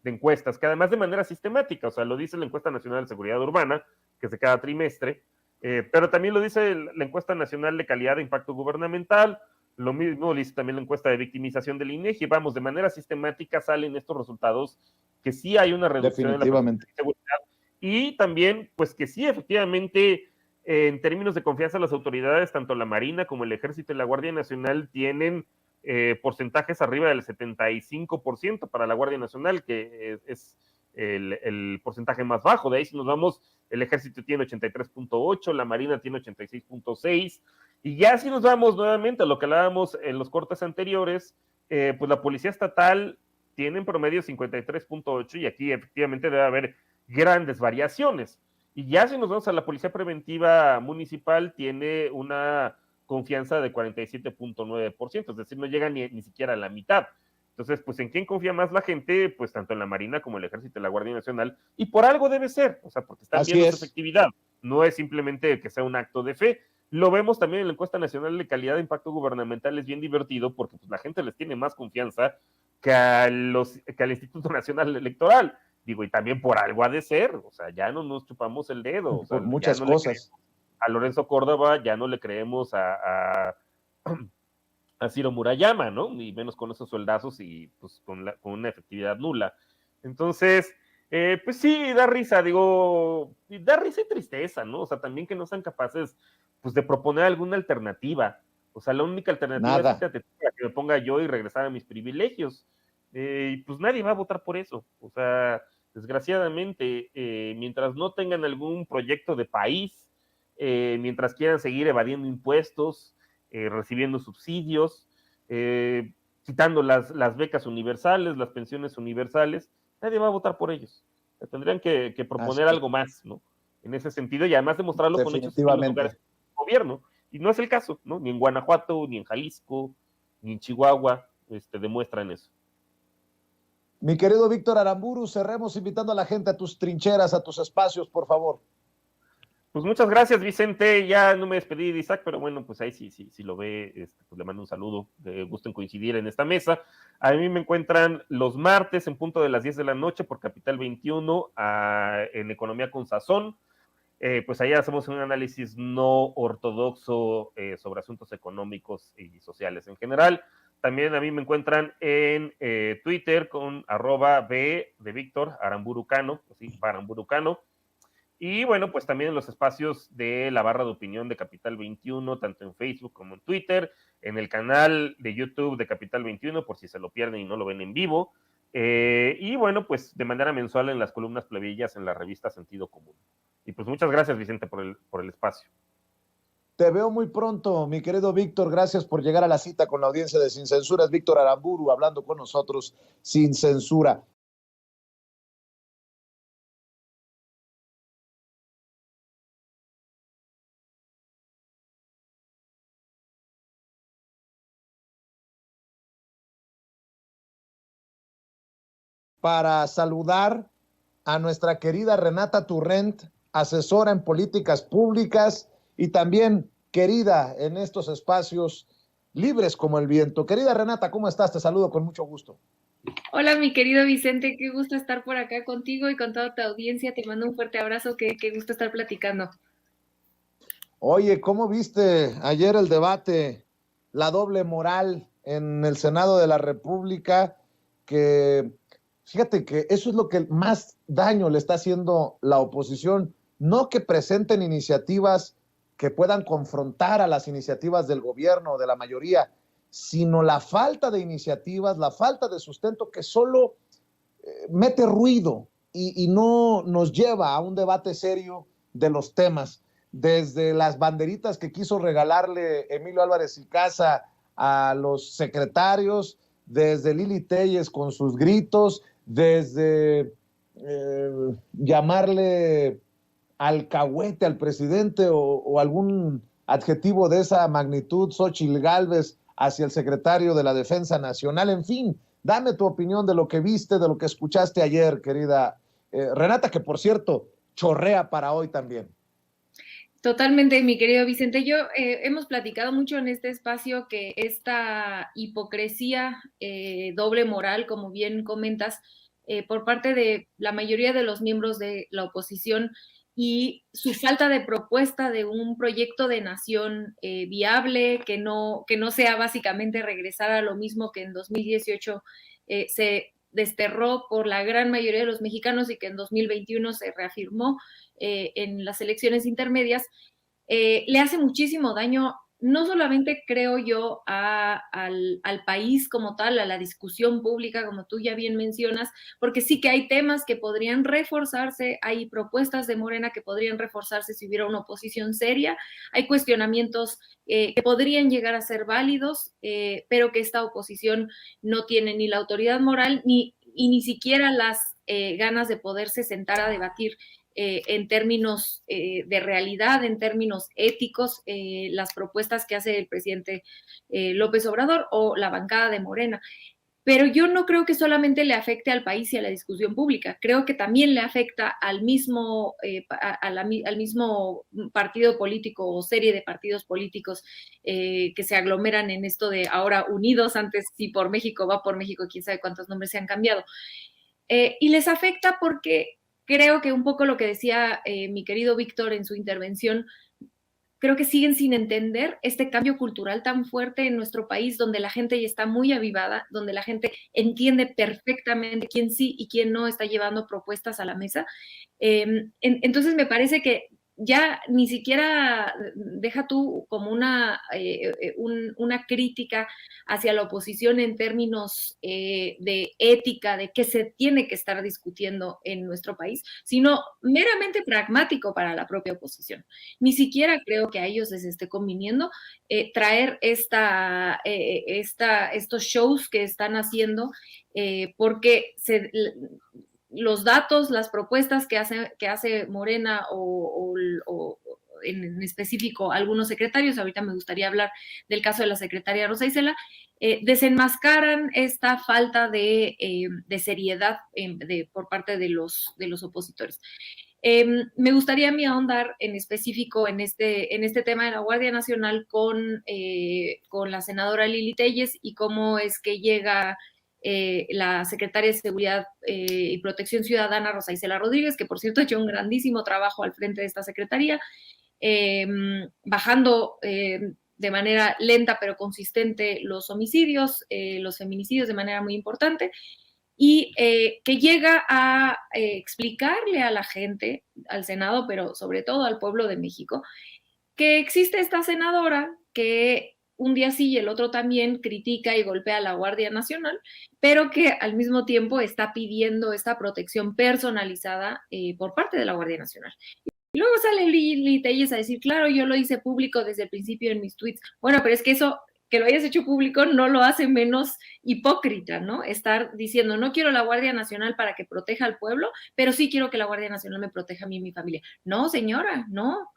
B: encuestas, que además de manera sistemática, o sea, lo dice la Encuesta Nacional de Seguridad Urbana, que es de cada trimestre, pero también lo dice la Encuesta Nacional de Calidad de Impacto Gubernamental, lo mismo dice también la encuesta de victimización del INEGI. Vamos, de manera sistemática salen estos resultados que sí hay una reducción en la seguridad y también, pues que sí, efectivamente, en términos de confianza, las autoridades, tanto la Marina como el Ejército y la Guardia Nacional, tienen porcentajes arriba del 75% para la Guardia Nacional, que es el porcentaje más bajo. De ahí, si nos vamos, el Ejército tiene 83.8, la Marina tiene 86.6, Y ya si nos vamos nuevamente a lo que hablábamos en los cortes anteriores, pues la Policía Estatal tiene en promedio 53.8 y aquí efectivamente debe haber grandes variaciones. Y ya si nos vamos a la Policía Preventiva Municipal, tiene una confianza de 47.9%, es decir, no llega ni siquiera a la mitad. Entonces, pues, ¿en quién confía más la gente? Pues tanto en la Marina como el Ejército y la Guardia Nacional, y por algo debe ser, o sea, porque están
A: Así
B: viendo su
A: es.
B: efectividad, no es simplemente que sea un acto de fe. Lo vemos también en la encuesta nacional de calidad de impacto gubernamental, es bien divertido porque pues, la gente les tiene más confianza que al Instituto Nacional Electoral. Digo, y también por algo ha de ser, o sea, ya no nos chupamos el dedo, o sea,
A: Por
B: ya
A: muchas
B: no
A: cosas.
B: a Lorenzo Córdoba, ya no le creemos a Ciro Murayama, ¿no? Ni menos con esos soldazos y pues con una efectividad nula. Entonces, pues sí, da risa, digo, da risa y tristeza, ¿no? O sea, también que no sean capaces, pues, de proponer alguna alternativa. O sea, la única alternativa es
A: Nada.
B: que me ponga yo y regresar a mis privilegios. Y pues nadie va a votar por eso. O sea, desgraciadamente, mientras no tengan algún proyecto de país, mientras quieran seguir evadiendo impuestos, recibiendo subsidios, quitando las becas universales, las pensiones universales, nadie va a votar por ellos. Tendrían que proponer
A: Así,
B: algo más, ¿no? En ese sentido, y además demostrarlo con hechos en los lugares
A: definitivamente.
B: del gobierno. Y no es el caso, ¿no? Ni en Guanajuato, ni en Jalisco, ni en Chihuahua, demuestran eso.
A: Mi querido Víctor Aramburu, cerremos invitando a la gente a tus trincheras, a tus espacios, por favor.
B: Pues muchas gracias, Vicente. Ya no me despedí de Isaac, pero bueno, pues ahí sí lo ve, pues le mando un saludo. Gusto en coincidir en esta mesa. A mí me encuentran los martes en punto de las 10 de la noche por Capital 21 en Economía con Sazón. Pues ahí hacemos un análisis no ortodoxo sobre asuntos económicos y sociales en general. También a mí me encuentran en Twitter con @B de Víctor Aramburucano, así, Aramburucano. Y bueno, pues también en los espacios de la barra de opinión de Capital 21, tanto en Facebook como en Twitter, en el canal de YouTube de Capital 21, por si se lo pierden y no lo ven en vivo. Y bueno, pues de manera mensual en las columnas plebeyas en la revista Sentido Común. Y pues muchas gracias, Vicente, por el espacio.
A: Te veo muy pronto, mi querido Víctor. Gracias por llegar a la cita con la audiencia de Sin Censura. Es Víctor Aramburu hablando con nosotros sin censura. Para saludar a nuestra querida Renata Turrent, asesora en políticas públicas y también querida en estos espacios libres como el viento. Querida Renata, ¿cómo estás? Te saludo con mucho gusto.
F: Hola, mi querido Vicente, qué gusto estar por acá contigo y con toda tu audiencia. Te mando un fuerte abrazo, qué gusto estar platicando.
A: Oye, ¿cómo viste ayer el debate, la doble moral en el Senado de la República? Que fíjate que eso es lo que más daño le está haciendo la oposición, no que presenten iniciativas que puedan confrontar a las iniciativas del gobierno o de la mayoría, sino la falta de iniciativas, la falta de sustento que solo mete ruido y no nos lleva a un debate serio de los temas. Desde las banderitas que quiso regalarle Emilio Álvarez y Casa a los secretarios, desde Lili Telles con sus gritos, desde llamarle alcahuete al presidente o algún adjetivo de esa magnitud, Xóchitl Gálvez, hacia el secretario de la Defensa Nacional. En fin, dame tu opinión de lo que viste, de lo que escuchaste ayer, querida Renata, que por cierto, chorrea para hoy también.
F: Totalmente, mi querido Vicente. Hemos platicado mucho en este espacio que esta hipocresía, doble moral, como bien comentas, por parte de la mayoría de los miembros de la oposición y su falta de propuesta de un proyecto de nación viable, que no sea básicamente regresar a lo mismo que en 2018 se desterró por la gran mayoría de los mexicanos y que en 2021 se reafirmó en las elecciones intermedias, le hace muchísimo daño no solamente creo yo al país como tal, a la discusión pública, como tú ya bien mencionas, porque sí que hay temas que podrían reforzarse, hay propuestas de Morena que podrían reforzarse si hubiera una oposición seria, hay cuestionamientos que podrían llegar a ser válidos, pero que esta oposición no tiene ni la autoridad moral y ni siquiera las ganas de poderse sentar a debatir en términos de realidad, en términos éticos, las propuestas que hace el presidente López Obrador o la bancada de Morena. Pero yo no creo que solamente le afecte al país y a la discusión pública, creo que también le afecta al mismo partido político o serie de partidos políticos que se aglomeran en esto de ahora unidos, antes si por México va por México, quién sabe cuántos nombres se han cambiado. Y les afecta porque creo que un poco lo que decía mi querido Víctor en su intervención, creo que siguen sin entender este cambio cultural tan fuerte en nuestro país, donde la gente ya está muy avivada, donde la gente entiende perfectamente quién sí y quién no está llevando propuestas a la mesa. Entonces me parece que ya ni siquiera deja tú como una crítica hacia la oposición en términos de ética, de qué se tiene que estar discutiendo en nuestro país, sino meramente pragmático para la propia oposición. Ni siquiera creo que a ellos les esté conviniendo traer estos shows que están haciendo, porque los datos, las propuestas que hace Morena o en específico algunos secretarios, ahorita me gustaría hablar del caso de la secretaria Rosa Isela, desenmascaran esta falta de seriedad por parte de los opositores. Me gustaría a mí ahondar en específico en este tema de la Guardia Nacional con la senadora Lili Telles y cómo es que llega la secretaria de Seguridad y Protección Ciudadana, Rosa Isela Rodríguez, que por cierto ha hecho un grandísimo trabajo al frente de esta secretaría, bajando de manera lenta pero consistente los homicidios, los feminicidios de manera muy importante, y que llega a explicarle a la gente, al Senado, pero sobre todo al pueblo de México, que existe esta senadora que un día sí y el otro también critica y golpea a la Guardia Nacional, pero que al mismo tiempo está pidiendo esta protección personalizada por parte de la Guardia Nacional. Y luego sale Lili Telles a decir, claro, yo lo hice público desde el principio en mis tweets. Bueno, pero es que eso, que lo hayas hecho público, no lo hace menos hipócrita, ¿no? Estar diciendo, no quiero la Guardia Nacional para que proteja al pueblo, pero sí quiero que la Guardia Nacional me proteja a mí y mi familia. No, señora, no,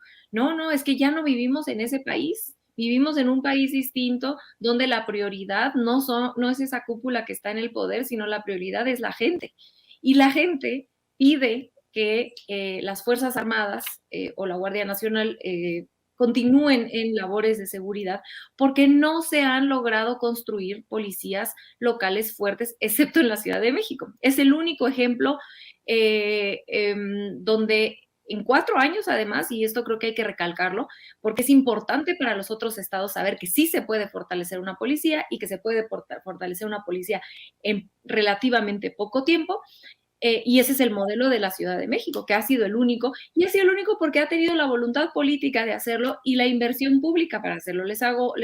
F: es que ya no vivimos en ese país. Vivimos en un país distinto donde la prioridad no es esa cúpula que está en el poder, sino la prioridad es la gente. Y la gente pide que las Fuerzas Armadas o la Guardia Nacional continúen en labores de seguridad porque no se han logrado construir policías locales fuertes, excepto en la Ciudad de México. Es el único ejemplo donde en 4 años, además, y esto creo que hay que recalcarlo, porque es importante para los otros estados saber que sí se puede fortalecer una policía y que se puede fortalecer una policía en relativamente poco tiempo. Y ese es el modelo de la Ciudad de México, que ha sido el único, y ha sido el único porque ha tenido la voluntad política de hacerlo y la inversión pública para hacerlo. Les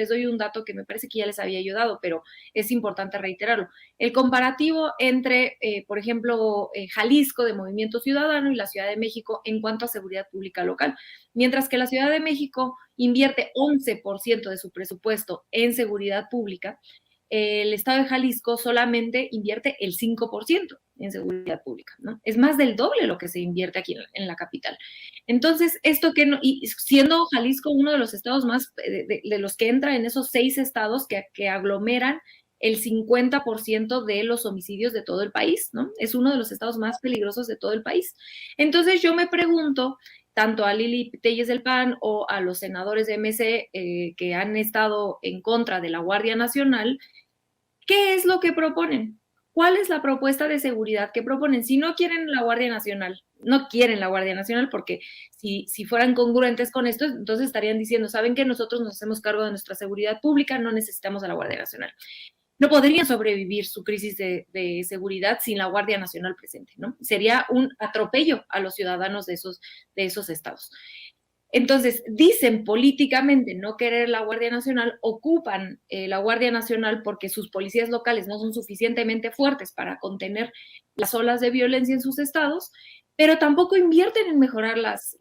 F: doy un dato que me parece que ya les había ayudado, pero es importante reiterarlo. El comparativo entre, por ejemplo, Jalisco de Movimiento Ciudadano y la Ciudad de México en cuanto a seguridad pública local. Mientras que la Ciudad de México invierte 11% de su presupuesto en seguridad pública, el estado de Jalisco solamente invierte el 5% en seguridad pública, ¿no? Es más del doble lo que se invierte aquí en la capital. Entonces, esto que no, y siendo Jalisco uno de los estados más, de los que entra en esos 6 estados que aglomeran el 50% de los homicidios de todo el país, ¿no? Es uno de los estados más peligrosos de todo el país. Entonces, yo me pregunto, tanto a Lili Telles del PAN o a los senadores de MC que han estado en contra de la Guardia Nacional, ¿qué es lo que proponen? ¿Cuál es la propuesta de seguridad que proponen? Si no quieren la Guardia Nacional, no quieren la Guardia Nacional, porque si fueran congruentes con esto, entonces estarían diciendo, ¿saben qué? Nosotros nos hacemos cargo de nuestra seguridad pública, no necesitamos a la Guardia Nacional. No podrían sobrevivir su crisis de seguridad sin la Guardia Nacional presente, ¿no? Sería un atropello a los ciudadanos de esos estados. Entonces, dicen políticamente no querer la Guardia Nacional, ocupan la Guardia Nacional porque sus policías locales no son suficientemente fuertes para contener las olas de violencia en sus estados, pero tampoco invierten en mejorar las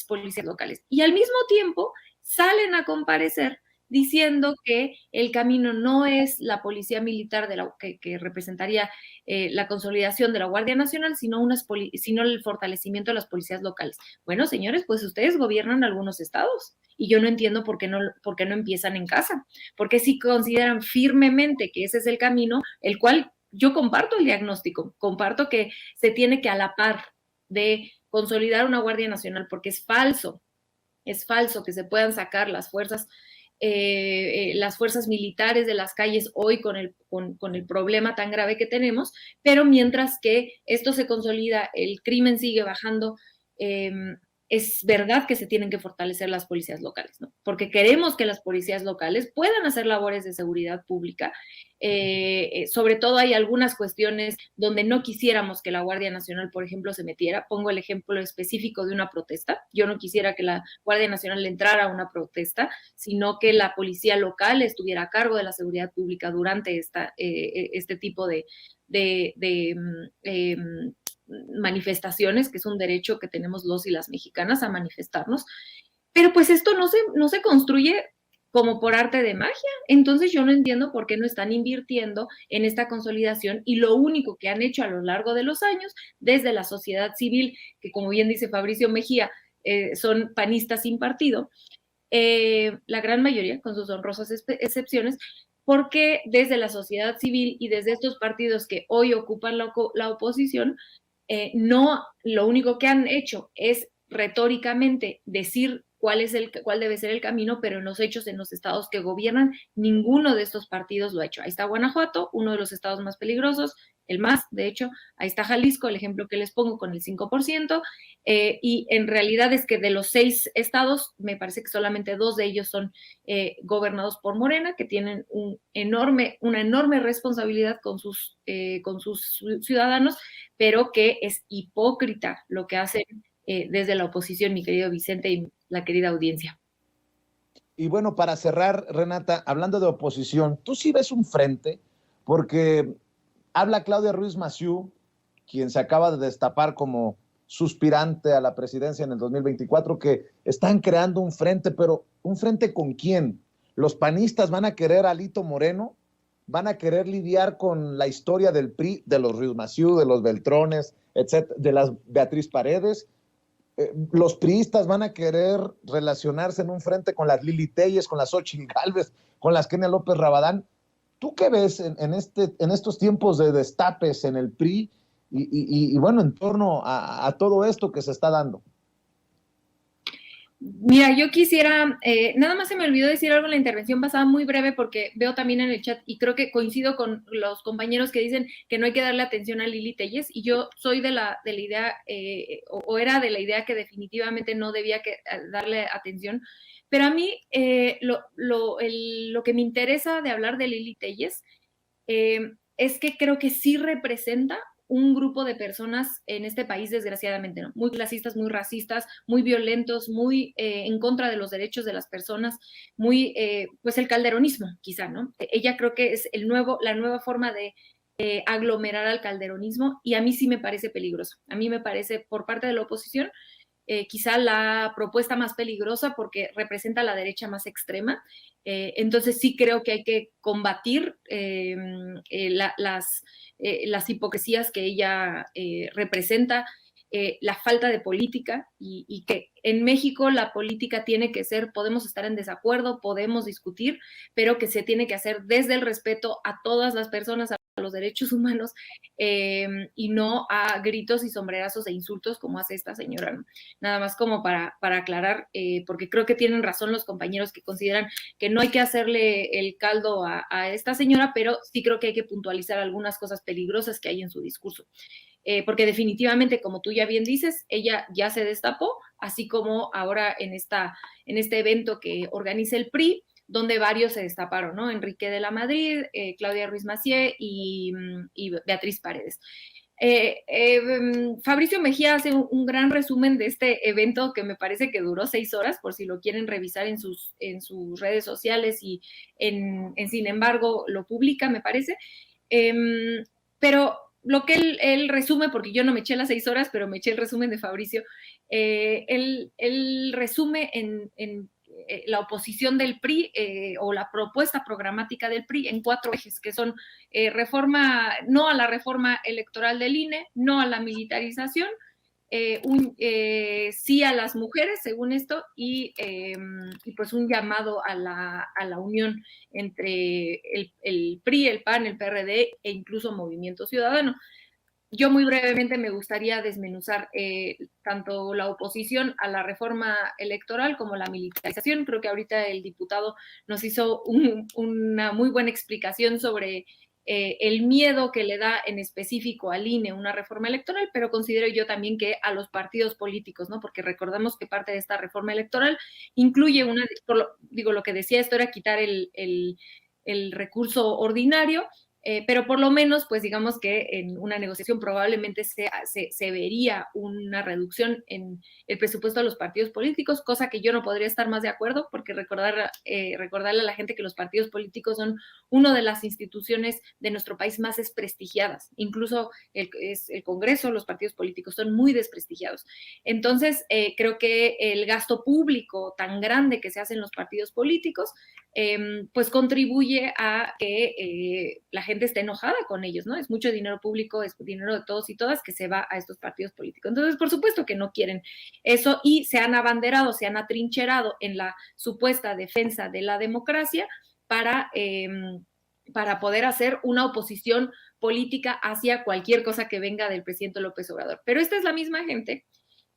F: policías locales. Y al mismo tiempo salen a comparecer diciendo que el camino no es la policía militar que representaría la consolidación de la Guardia Nacional, sino el fortalecimiento de las policías locales. Bueno, señores, pues ustedes gobiernan algunos estados y yo no entiendo por qué no empiezan en casa, porque si consideran firmemente que ese es el camino, el cual yo comparto el diagnóstico, comparto que se tiene que a la par de consolidar una Guardia Nacional, porque es falso que se puedan sacar las fuerzas militares de las calles hoy con el problema tan grave que tenemos, pero mientras que esto se consolida, el crimen sigue bajando, es verdad que se tienen que fortalecer las policías locales, ¿no? Porque queremos que las policías locales puedan hacer labores de seguridad pública. Sobre todo hay algunas cuestiones donde no quisiéramos que la Guardia Nacional, por ejemplo, se metiera. Pongo el ejemplo específico de una protesta. Yo no quisiera que la Guardia Nacional entrara a una protesta, sino que la policía local estuviera a cargo de la seguridad pública durante este tipo de manifestaciones, que es un derecho que tenemos los y las mexicanas a manifestarnos, pero pues esto no se construye como por arte de magia. Entonces yo no entiendo por qué no están invirtiendo en esta consolidación, y lo único que han hecho a lo largo de los años desde la sociedad civil, que como bien dice Fabricio Mejía, son panistas sin partido, la gran mayoría, con sus honrosas excepciones, porque desde la sociedad civil y desde estos partidos que hoy ocupan la oposición, no, lo único que han hecho es retóricamente decir cuál debe ser el camino, pero en los hechos, en los estados que gobiernan, ninguno de estos partidos lo ha hecho. Ahí está Guanajuato, uno de los estados más peligrosos, el más, de hecho. Ahí está Jalisco, el ejemplo que les pongo, con el 5%, y en realidad es que de los 6 estados, me parece que solamente 2 de ellos son gobernados por Morena, que tienen una enorme responsabilidad con sus ciudadanos, pero que es hipócrita lo que hacen desde la oposición, mi querido Vicente y la querida audiencia.
A: Y bueno, para cerrar, Renata, hablando de oposición, ¿tú sí ves un frente? Porque habla Claudia Ruiz Massieu, quien se acaba de destapar como suspirante a la presidencia en el 2024, que están creando un frente, pero ¿un frente con quién? ¿Los panistas van a querer a Alito Moreno? ¿Van a querer lidiar con la historia del PRI, de los Ruiz Massieu, de los Beltrones, etcétera, de las Beatriz Paredes? Los priistas van a querer relacionarse en un frente con las Lili Telles, con las Xochitl Gálvez, con las Kenia López Rabadán. ¿Tú qué ves en estos tiempos de destapes en el PRI y bueno, en torno a todo esto que se está dando?
F: Mira, yo quisiera, nada más se me olvidó decir algo en la intervención pasada, muy breve, porque veo también en el chat y creo que coincido con los compañeros que dicen que no hay que darle atención a Lili Telles, y yo soy de la idea, o era de la idea que definitivamente no debía darle atención, pero a mí lo que me interesa de hablar de Lili Telles es que creo que sí representa un grupo de personas en este país, desgraciadamente, ¿no? Muy clasistas, muy racistas, muy violentos, muy en contra de los derechos de las personas, muy, pues el calderonismo, quizá, ¿no? Ella creo que es la nueva forma de aglomerar al calderonismo, y a mí sí me parece peligroso. A mí me parece, por parte de la oposición, quizá la propuesta más peligrosa, porque representa la derecha más extrema. Entonces sí creo que hay que combatir las hipocresías que ella representa, la falta de política, y que en México la política tiene que ser, podemos estar en desacuerdo, podemos discutir, pero que se tiene que hacer desde el respeto a todas las personas, a los derechos humanos, y no a gritos y sombrerazos e insultos como hace esta señora, ¿no? Nada más como para aclarar, porque creo que tienen razón los compañeros que consideran que no hay que hacerle el caldo a esta señora, pero sí creo que hay que puntualizar algunas cosas peligrosas que hay en su discurso. Porque definitivamente, como tú ya bien dices, ella ya se destapó, así como ahora en este evento que organiza el PRI, donde varios se destaparon, ¿no? Enrique de la Madrid, Claudia Ruiz Massieu y Beatriz Paredes. Fabricio Mejía hace un gran resumen de este evento que me parece que duró 6 horas, por si lo quieren revisar en sus redes sociales y en Sin embargo lo publica, me parece. Pero lo que él resume, porque yo no me eché las 6 horas, pero me eché el resumen de Fabricio, él resume en la oposición del PRI o la propuesta programática del PRI en 4 ejes, que son no a la reforma electoral del INE, no a la militarización, sí a las mujeres, según esto, y pues un llamado a la unión entre el PRI, el PAN, el PRD e incluso Movimiento Ciudadano. Yo muy brevemente me gustaría desmenuzar tanto la oposición a la reforma electoral como la militarización. Creo que ahorita el diputado nos hizo una muy buena explicación sobre el miedo que le da en específico al INE una reforma electoral, pero considero yo también que a los partidos políticos, ¿no? Porque recordemos que parte de esta reforma electoral incluye lo que decía esto era quitar el recurso ordinario, pero por lo menos, pues digamos que en una negociación probablemente se vería una reducción en el presupuesto de los partidos políticos, cosa que yo no podría estar más de acuerdo, porque recordarle a la gente que los partidos políticos son una de las instituciones de nuestro país más desprestigiadas. Incluso el Congreso, los partidos políticos son muy desprestigiados. Entonces, creo que el gasto público tan grande que se hace en los partidos políticos, pues contribuye a que la gente esté enojada con ellos, ¿no? Es mucho dinero público, es dinero de todos y todas que se va a estos partidos políticos. Entonces, por supuesto que no quieren eso y se han abanderado, se han atrincherado en la supuesta defensa de la democracia para poder hacer una oposición política hacia cualquier cosa que venga del presidente López Obrador. Pero esta es la misma gente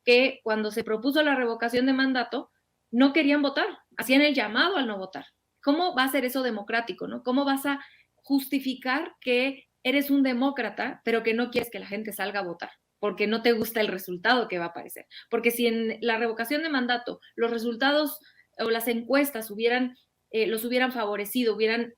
F: que cuando se propuso la revocación de mandato no querían votar, hacían el llamado al no votar. ¿Cómo va a ser eso democrático, no? ¿Cómo vas a justificar que eres un demócrata, pero que no quieres que la gente salga a votar? Porque no te gusta el resultado que va a aparecer. Porque si en la revocación de mandato los resultados o las encuestas los hubieran favorecido, hubieran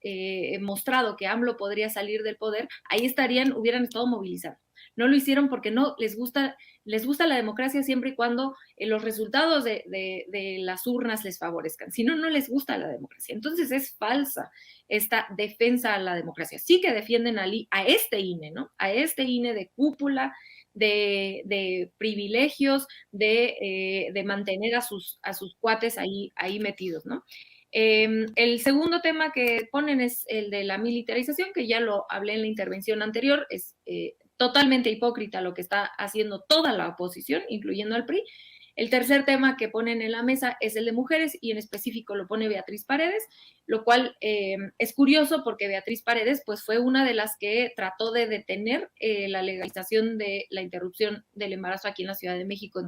F: mostrado que AMLO podría salir del poder, ahí hubieran estado movilizados. No lo hicieron porque no les gusta la democracia siempre y cuando los resultados de las urnas les favorezcan. Si no, no les gusta la democracia. Entonces es falsa esta defensa a la democracia. Sí que defienden a este INE, ¿no? A este INE de cúpula, de privilegios, de mantener a sus cuates ahí metidos, ¿no? El segundo tema que ponen es el de la militarización, que ya lo hablé en la intervención anterior, es totalmente hipócrita lo que está haciendo toda la oposición, incluyendo al PRI. El tercer tema que ponen en la mesa es el de mujeres y en específico lo pone Beatriz Paredes, lo cual es curioso porque Beatriz Paredes pues fue una de las que trató de detener la legalización de la interrupción del embarazo aquí en la Ciudad de México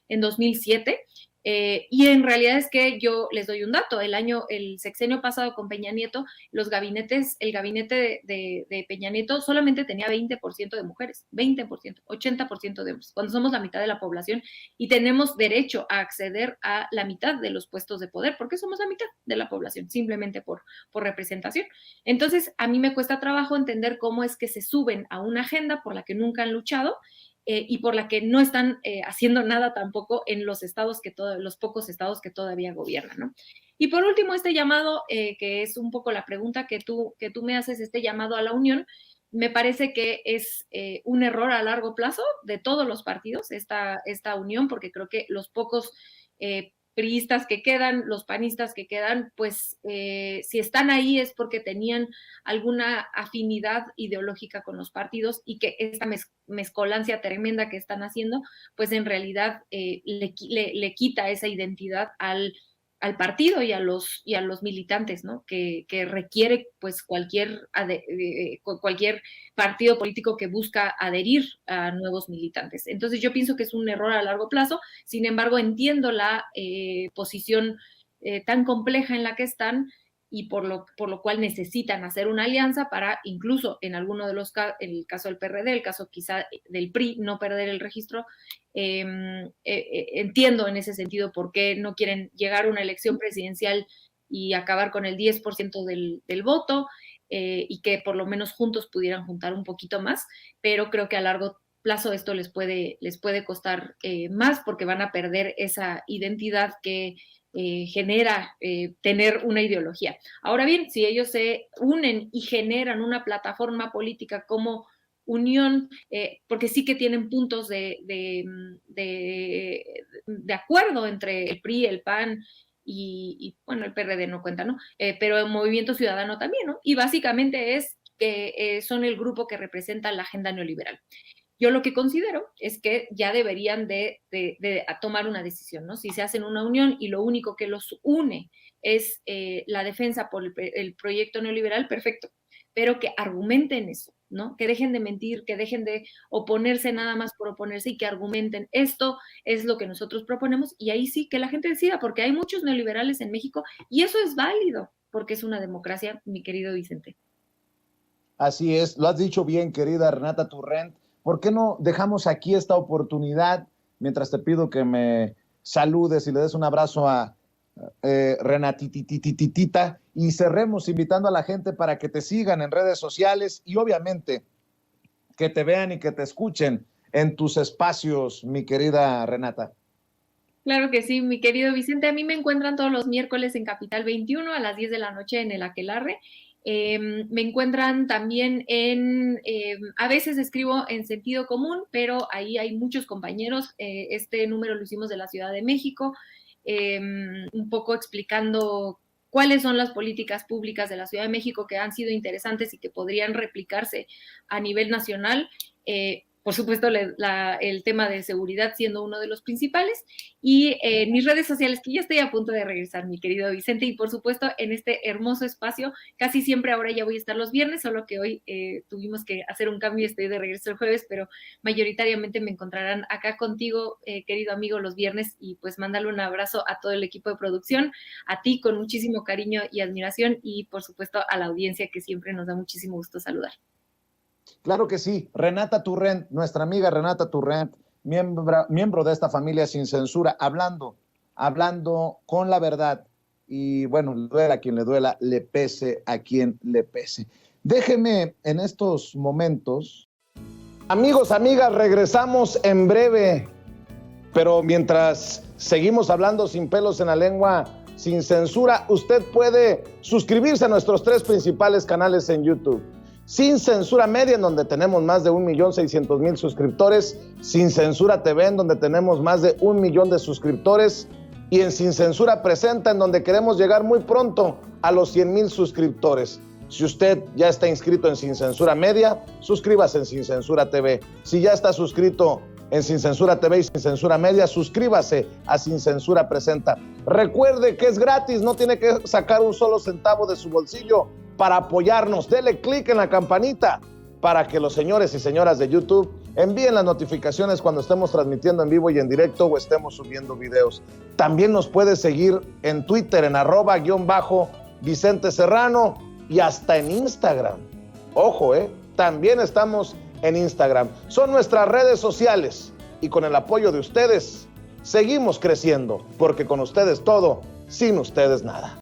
F: en 2007. Y en realidad es que yo les doy un dato, el sexenio pasado con Peña Nieto, el gabinete de Peña Nieto solamente tenía 20% de mujeres, 20%, 80% de hombres, cuando somos la mitad de la población y tenemos derecho a acceder a la mitad de los puestos de poder, porque somos la mitad de la población, simplemente por representación. Entonces, a mí me cuesta trabajo entender cómo es que se suben a una agenda por la que nunca han luchado, y por la que no están haciendo nada tampoco en los pocos estados que todavía gobiernan, ¿no? Y por último, este llamado, que es un poco la pregunta que tú me haces, este llamado a la unión, me parece que es un error a largo plazo de todos los partidos, esta unión, porque creo que los pocos priistas que quedan, los panistas que quedan, pues si están ahí es porque tenían alguna afinidad ideológica con los partidos y que esta mezcolancia tremenda que están haciendo, pues en realidad le quita esa identidad al partido y a los militantes, ¿no? Que requiere pues cualquier partido político que busca adherir a nuevos militantes. Entonces yo pienso que es un error a largo plazo, sin embargo entiendo la posición tan compleja en la que están y por lo cual necesitan hacer una alianza para incluso en alguno de los casos, el caso del PRD, el caso quizá del PRI, no perder el registro. Entiendo en ese sentido por qué no quieren llegar a una elección presidencial y acabar con el 10% del voto. y que por lo menos juntos pudieran juntar un poquito más, pero creo que a largo plazo esto les puede costar más porque van a perder esa identidad que genera tener una ideología. Ahora bien, si ellos se unen y generan una plataforma política como Unión, porque sí que tienen puntos de acuerdo entre el PRI, el PAN y bueno, el PRD no cuenta, ¿no? Pero el Movimiento Ciudadano también, ¿no? Y básicamente es que son el grupo que representa la agenda neoliberal. Yo lo que considero es que ya deberían de tomar una decisión, ¿no? Si se hacen una unión y lo único que los une es la defensa por el proyecto neoliberal, perfecto, pero que argumenten eso, ¿no? Que dejen de mentir, que dejen de oponerse nada más por oponerse y que argumenten. Esto es lo que nosotros proponemos y ahí sí que la gente decida, porque hay muchos neoliberales en México y eso es válido, porque es una democracia, mi querido Vicente.
A: Así es, lo has dicho bien, querida Renata Turrent. ¿Por qué no dejamos aquí esta oportunidad, mientras te pido que me saludes y le des un abrazo a Renatitititita, y cerremos invitando a la gente para que te sigan en redes sociales y obviamente que te vean y que te escuchen en tus espacios, mi querida Renata?
F: Claro que sí, mi querido Vicente. A mí me encuentran todos los miércoles en Capital 21 a las 10 de la noche en el Aquelarre. Me encuentran también a veces escribo en Sentido Común, pero ahí hay muchos compañeros. Este número lo hicimos de la Ciudad de México, un poco explicando cuáles son las políticas públicas de la Ciudad de México que han sido interesantes y que podrían replicarse a nivel nacional. Por supuesto, el tema de seguridad siendo uno de los principales, y mis redes sociales, que ya estoy a punto de regresar, mi querido Vicente, y por supuesto en este hermoso espacio, casi siempre ahora ya voy a estar los viernes, solo que hoy tuvimos que hacer un cambio y estoy de regreso el jueves, pero mayoritariamente me encontrarán acá contigo, querido amigo, los viernes, y pues mándale un abrazo a todo el equipo de producción, a ti con muchísimo cariño y admiración, y por supuesto a la audiencia que siempre nos da muchísimo gusto saludar.
A: Claro que sí, Renata Turrent, nuestra amiga Renata Turrent, miembro de esta familia Sin Censura, hablando con la verdad, y bueno, le duela a quien le duela, le pese a quien le pese. Déjeme en estos momentos, amigos, amigas, regresamos en breve, pero mientras seguimos hablando sin pelos en la lengua, sin censura, usted puede suscribirse a nuestros 3 principales canales en YouTube. Sin Censura Media, en donde tenemos más de 1,600,000 suscriptores, Sin Censura TV, en donde tenemos más de 1 millón de suscriptores, y en Sin Censura Presenta, en donde queremos llegar muy pronto a los 100,000 suscriptores. Si usted ya está inscrito en Sin Censura Media, suscríbase en Sin Censura TV. Si ya está suscrito en Sin Censura TV y Sin Censura Media, suscríbase a Sin Censura Presenta. Recuerde que es gratis, no tiene que sacar un solo centavo de su bolsillo para apoyarnos. Dele clic en la campanita para que los señores y señoras de YouTube envíen las notificaciones cuando estemos transmitiendo en vivo y en directo o estemos subiendo videos. También nos puede seguir en Twitter en @Vicente Serrano y hasta en Instagram. Ojo, también estamos en Instagram. Son nuestras redes sociales y con el apoyo de ustedes seguimos creciendo, porque con ustedes todo, sin ustedes nada.